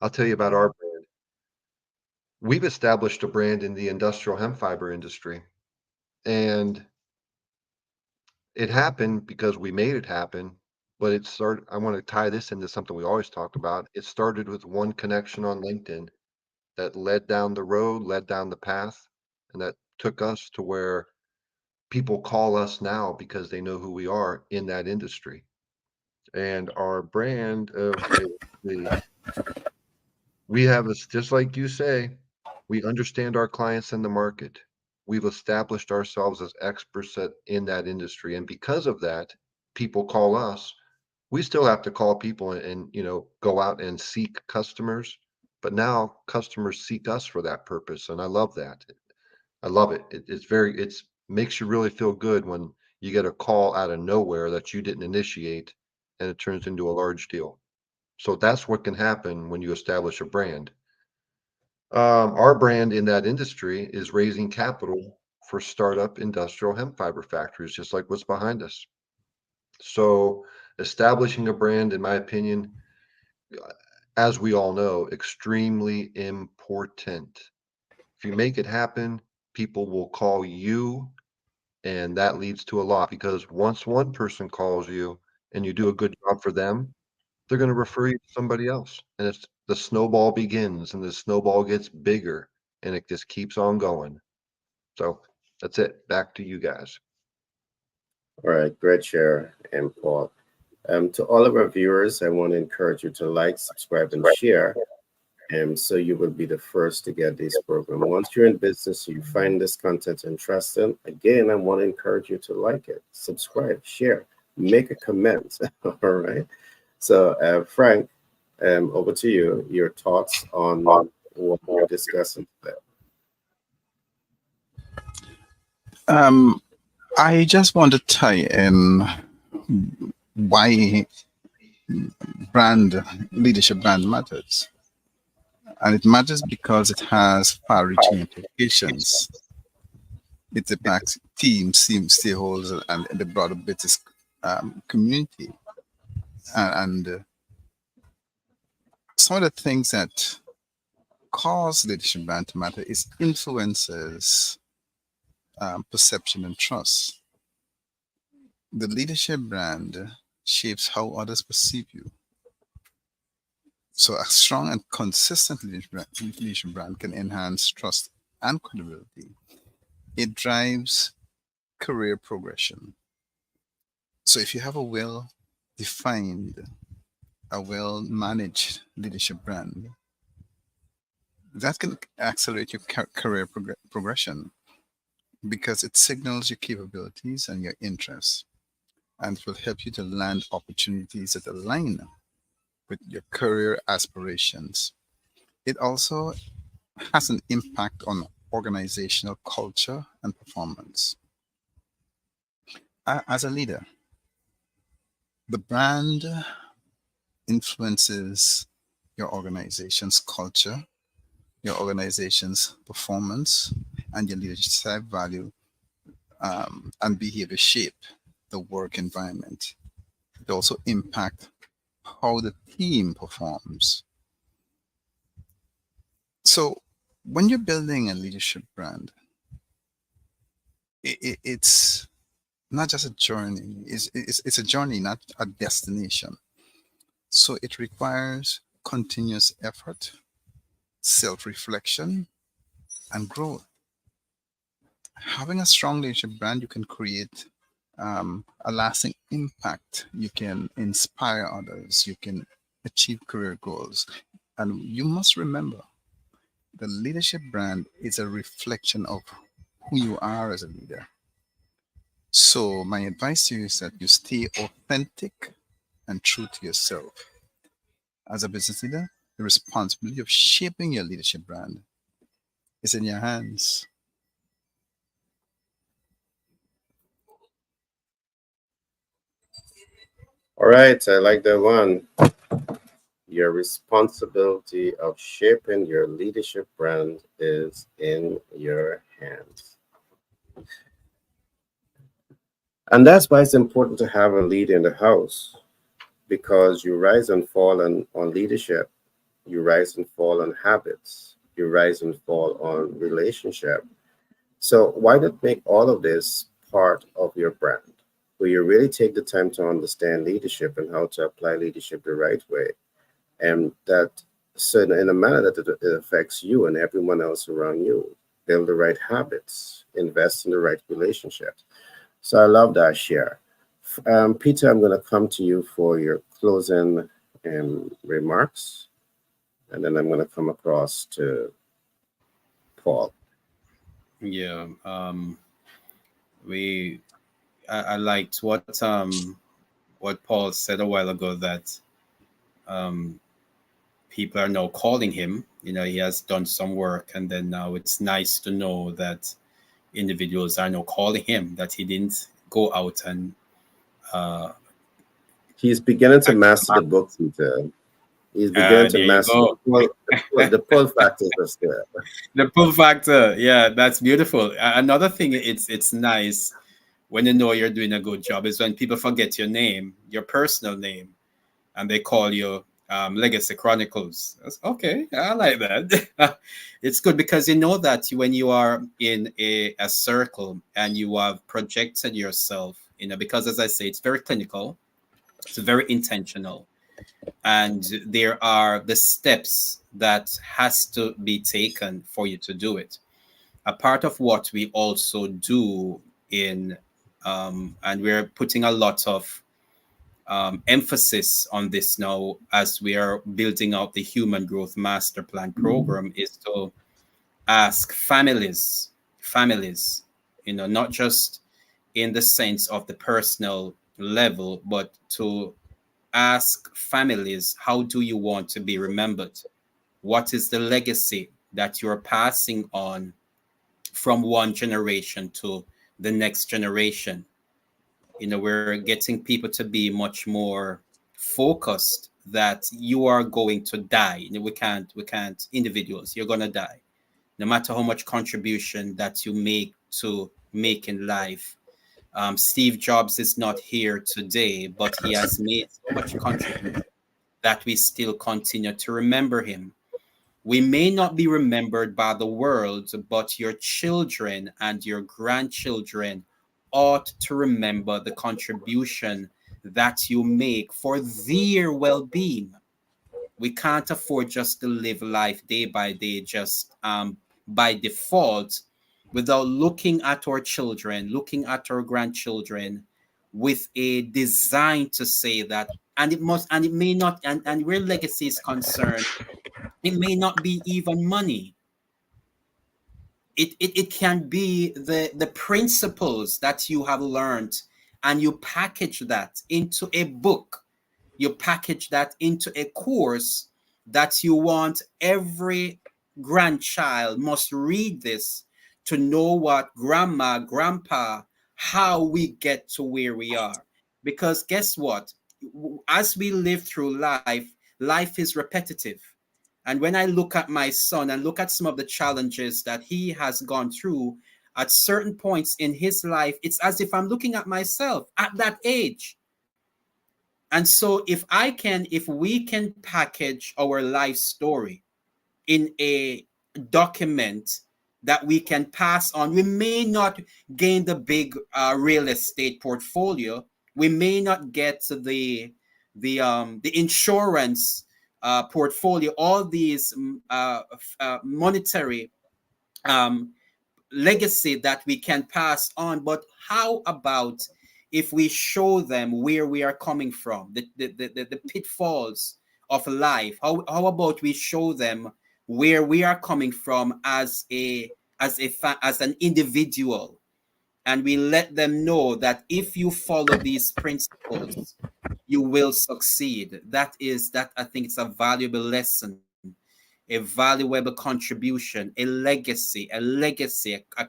Speaker 3: I'll tell you about our brand. We've established a brand in the industrial hemp fiber industry, and it happened because we made it happen. But it started. I want to tie this into something we always talked about. It started with one connection on LinkedIn that led down the road, led down the path, and that took us to where people call us now because they know who we are in that industry. And our brand of we have us just like you say, we understand our clients in the market. We've established ourselves as experts in that industry. And because of that, people call us. We still have to call people and go out and seek customers, but now customers seek us for that purpose. And I love that. I love it. It's makes you really feel good when you get a call out of nowhere that you didn't initiate and it turns into a large deal. So that's what can happen when you establish a brand. Our brand in that industry is raising capital for startup industrial hemp fiber factories, just like what's behind us. So establishing a brand, in my opinion, as we all know, extremely important. If you make it happen, people will call you, and that leads to a lot because once one person calls you and you do a good job for them, they're going to refer you to somebody else. And it's the snowball begins and the snowball gets bigger and it just keeps on going. So that's it. Back to you guys.
Speaker 2: All right, great share, and Paul. To all of our viewers, I want to encourage you to like, subscribe, and share. So you will be the first to get this program. Once you're in business, you find this content interesting. Again, I want to encourage you to like it, subscribe, share, make a comment. All right. So, Frank, over to you. Your thoughts on what we're discussing today.
Speaker 5: I just want to tie in why leadership brand matters. And it matters because it has far-reaching implications. It impacts teams, stakeholders, and the broader business community. And some of the things that cause leadership brand to matter is influences perception and trust. The leadership brand shapes how others perceive you. So a strong and consistent leadership brand can enhance trust and credibility. It drives career progression. So if you have a well-defined, a well-managed leadership brand, that can accelerate your career progression because it signals your capabilities and your interests, and it will help you to land opportunities that align with your career aspirations. It also has an impact on organizational culture and performance. As a leader, the brand influences your organization's culture, your organization's performance, and your leadership style, value, and behavior shape the work environment. It also impact how the team performs. So when you're building a leadership brand, it's not just a journey. It's a journey, not a destination. So it requires continuous effort, self-reflection, and growth. Having a strong leadership brand, you can create a lasting impact. You can inspire others. You can achieve career goals. And you must remember, the leadership brand is a reflection of who you are as a leader. So my advice to you is that you stay authentic and true to yourself. As a business leader, the responsibility of shaping your leadership brand is in your hands.
Speaker 2: All right, I like that one. Your responsibility of shaping your leadership brand is in your hands. And that's why it's important to have a leader in the house, because you rise and fall on leadership, you rise and fall on habits, you rise and fall on relationship. So why not make all of this part of your brand, where you really take the time to understand leadership and how to apply leadership the right way, and that so in a manner that it affects you and everyone else around you. Build the right habits, invest in the right relationships. So I love that share. Peter, I'm going to come to you for your closing remarks, and then I'm going to come across to Paul.
Speaker 4: Yeah. We I liked what Paul said a while ago, that um people are now calling him. He has done some work, and then now it's nice to know that individuals are now calling him, that he didn't go out and uh,
Speaker 2: He's beginning to
Speaker 4: actually
Speaker 2: master the
Speaker 4: market.
Speaker 2: book, Peter. He's beginning to
Speaker 4: There you
Speaker 2: master
Speaker 4: go.
Speaker 2: the pull factors of there.
Speaker 4: The pull factor. Yeah, that's beautiful. Another thing, it's nice when you know you're doing a good job, is when people forget your name, your personal name, and they call you Legacy Chronicles. Okay, I like that. It's good because you know that when you are in a circle and you have projected yourself, because as I say, it's very clinical, it's very intentional, and there are the steps that has to be taken for you to do it. A part of what we also do and we're putting a lot of emphasis on this now as we are building out the Human Growth Master Plan program, is to ask families, not just in the sense of the personal level, but to ask families, how do you want to be remembered? What is the legacy that you're passing on from one generation to the next generation? We're getting people to be much more focused that you are going to die. We can't individuals, you're going to die. No matter how much contribution that you make in life. Steve Jobs is not here today, but he has made so much contribution that we still continue to remember him. We may not be remembered by the world, but your children and your grandchildren ought to remember the contribution that you make for their well being. We can't afford just to live life day by day, just by default, without looking at our children, looking at our grandchildren with a design to say that, and it may not, and where legacy is concerned, it may not be even money. It can be the principles that you have learned, and you package that into a book, you package that into a course that you want every grandchild must read this to know what grandma, grandpa how we get to where we are. Because guess what? As we live through life, life is repetitive. And when I look at my son and look at some of the challenges that he has gone through at certain points in his life, it's as if I'm looking at myself at that age. And so if we can package our life story in a document that we can pass on, we may not gain the big real estate portfolio. We may not get the insurance portfolio, all these monetary um, legacy that we can pass on. But how about if we show them where we are coming from, the pitfalls of life? How about we show them where we are coming from as an individual, and we let them know that if you follow these principles, you will succeed. That I think it's a valuable lesson, a valuable contribution, a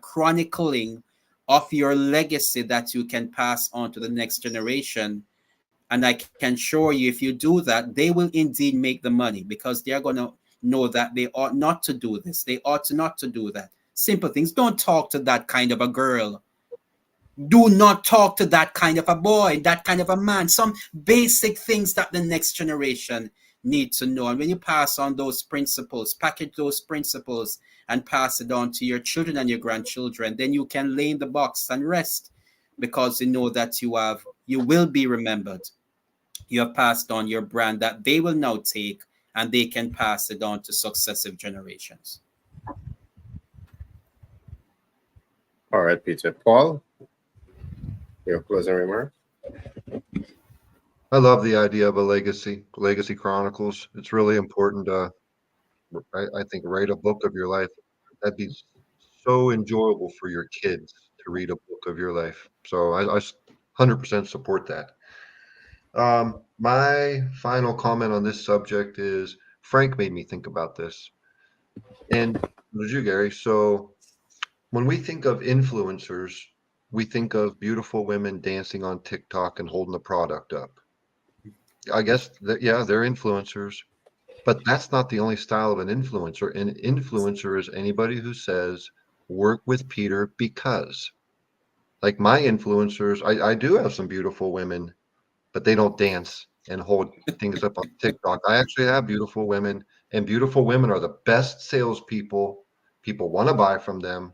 Speaker 4: chronicling of your legacy that you can pass on to the next generation. And I can assure you, if you do that, they will indeed make the money, because they are going to know that they ought not to do this. They ought not to do that. Simple things. Don't talk to that kind of a girl. Do not talk to that kind of a boy, that kind of a man. Some basic things that the next generation need to know. And when you pass on those principles, package those principles and pass it on to your children and your grandchildren, then you can lay in the box and rest, because you know that you will be remembered. You have passed on your brand that they will now take, and they can pass it on to successive generations.
Speaker 2: All right, Peter. Paul, your closing remark?
Speaker 3: I love the idea of a legacy chronicles. It's really important. I think write a book of your life. That'd be so enjoyable for your kids to read a book of your life. So I 100% support that. My final comment on this subject is Frank made me think about this. And did you, Gary? So when we think of influencers, we think of beautiful women dancing on TikTok and holding the product up. I guess that, yeah, they're influencers, but that's not the only style of an influencer. An influencer is anybody who says, work with Peter because, like my influencers, I do have some beautiful women, but they don't dance and hold things up on TikTok. I actually have beautiful women, and beautiful women are the best salespeople. People want to buy from them,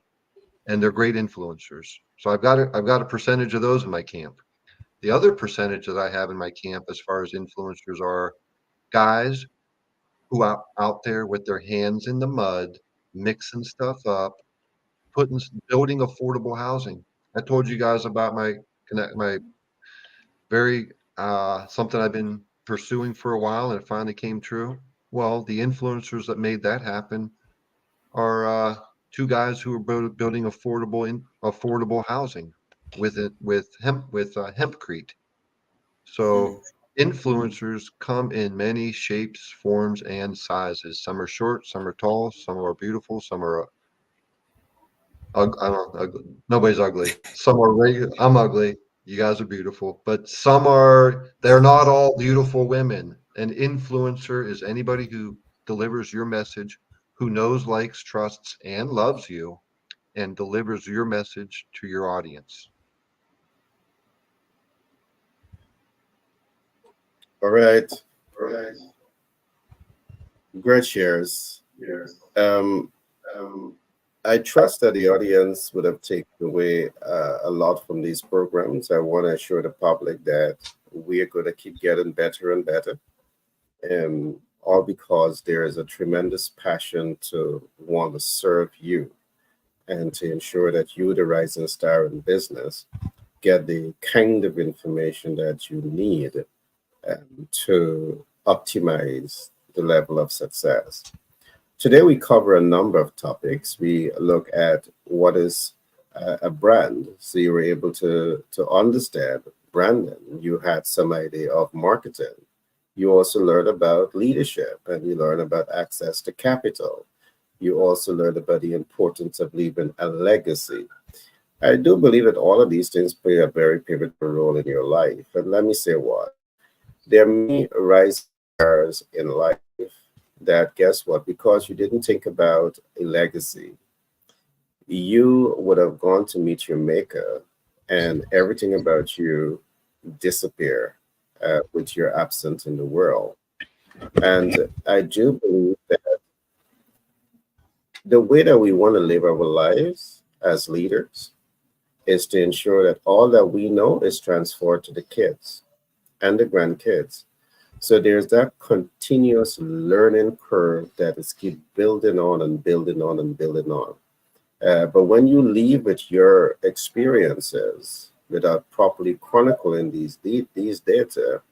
Speaker 3: and they're great influencers. So I've got a percentage of those in my camp. The other percentage that I have in my camp as far as influencers are guys who out there with their hands in the mud, mixing stuff up, building affordable housing. I told you guys about my very something I've been pursuing for a while, and it finally came true. Well, the influencers that made that happen are two guys who are building affordable housing with hempcrete. So influencers come in many shapes, forms, and sizes. Some are short, some are tall, some are beautiful, some are I don't know, nobody's ugly. Some are regular. I'm ugly. You guys are beautiful, but they're not all beautiful women. An influencer is anybody who delivers your message, who knows, likes, trusts, and loves you, and delivers your message to your audience.
Speaker 2: All right. Great shares. Um, I trust that the audience would have taken away a lot from these programs. I want to assure the public that we are going to keep getting better and better, all because there is a tremendous passion to want to serve you and to ensure that you, the rising star in business, get the kind of information that you need to optimize the level of success. Today, we cover a number of topics. We look at what is a brand. So you were able to understand branding. You had some idea of marketing. You also learned about leadership, and you learned about access to capital. You also learned about the importance of leaving a legacy. I do believe that all of these things play a very pivotal role in your life. And let me say what. There are many rising stars in life that, guess what, because you didn't think about a legacy, you would have gone to meet your maker and everything about you disappear with your absence in the world. And I do believe that the way that we want to live our lives as leaders is to ensure that all that we know is transferred to the kids and the grandkids. So there's that continuous learning curve that is keep building on and building on and building on. But when you leave with your experiences without properly chronicling these data,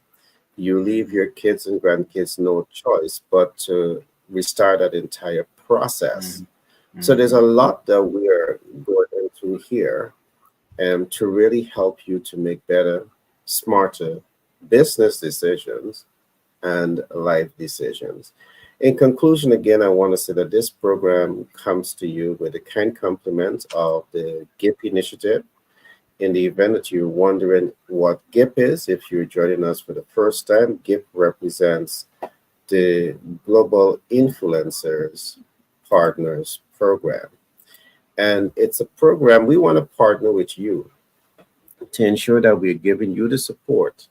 Speaker 2: you leave your kids and grandkids no choice but to restart that entire process. So there's a lot that we are going into here to really help you to make better, smarter business decisions and life decisions. In conclusion, again, I want to say that this program comes to you with a kind compliment of the GIP initiative. In the event that you're wondering what GIP is, if you're joining us for the first time, GIP represents the Global Influencers Partners Program. And it's a program we want to partner with you to ensure that we're giving you the support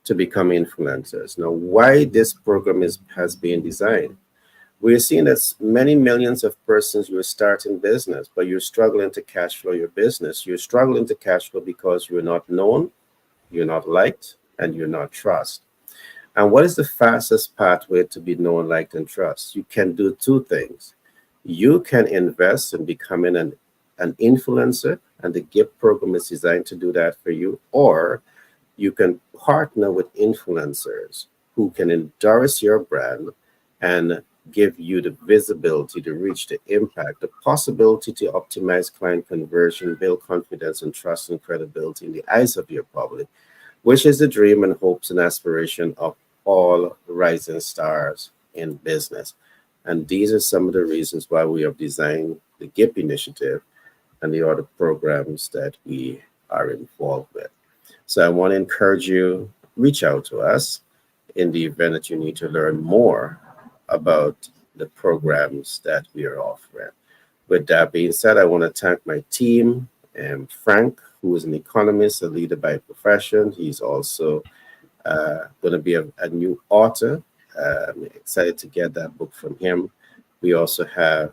Speaker 2: to become influencers. Now, why this program has been designed? We're seeing that many millions of persons you're starting business, but you're struggling to cash flow your business. You're struggling to cash flow because you're not known, you're not liked, and you're not trusted. And what is the fastest pathway to be known, liked, and trusted? You can do two things. You can invest in becoming an influencer, and the GIFT program is designed to do that for you, or you can partner with influencers who can endorse your brand and give you the visibility, to reach, the impact, the possibility to optimize client conversion, build confidence and trust and credibility in the eyes of your public, which is the dream and hopes and aspiration of all rising stars in business. And these are some of the reasons why we have designed the GIP initiative and the other programs that we are involved with. So I want to encourage you, reach out to us in the event that you need to learn more about the programs that we are offering. With that being said, I want to thank my team and Frank, who is an economist, a leader by profession. He's also going to be a new author. I'm excited to get that book from him. We also have,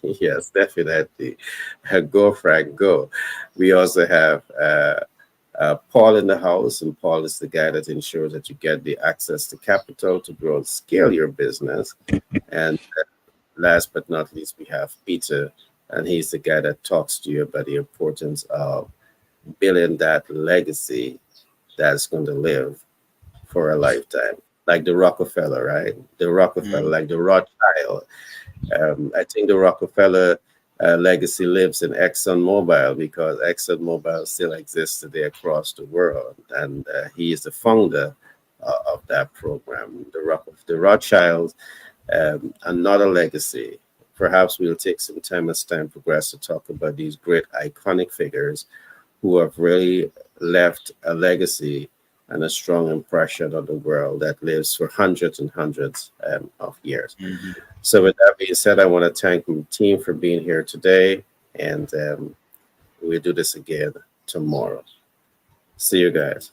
Speaker 2: yes, definitely, go Frank, go. We also have Paul in the house, and Paul is the guy that ensures that you get the access to capital to grow and scale your business. And last but not least, we have Peter, and he's the guy that talks to you about the importance of building that legacy that's going to live for a lifetime. Like the Rockefeller, right? The Rockefeller, like the Rothschild. I think the Rockefeller legacy lives in ExxonMobil because ExxonMobil still exists today across the world, and he is the founder of that program. The Rothschilds, another legacy. Perhaps we'll take some time as time progresses to talk about these great iconic figures who have really left a legacy and a strong impression on the world that lives for hundreds and hundreds of years. So with that being said, I want to thank my team for being here today, and we'll do this again tomorrow. See you guys.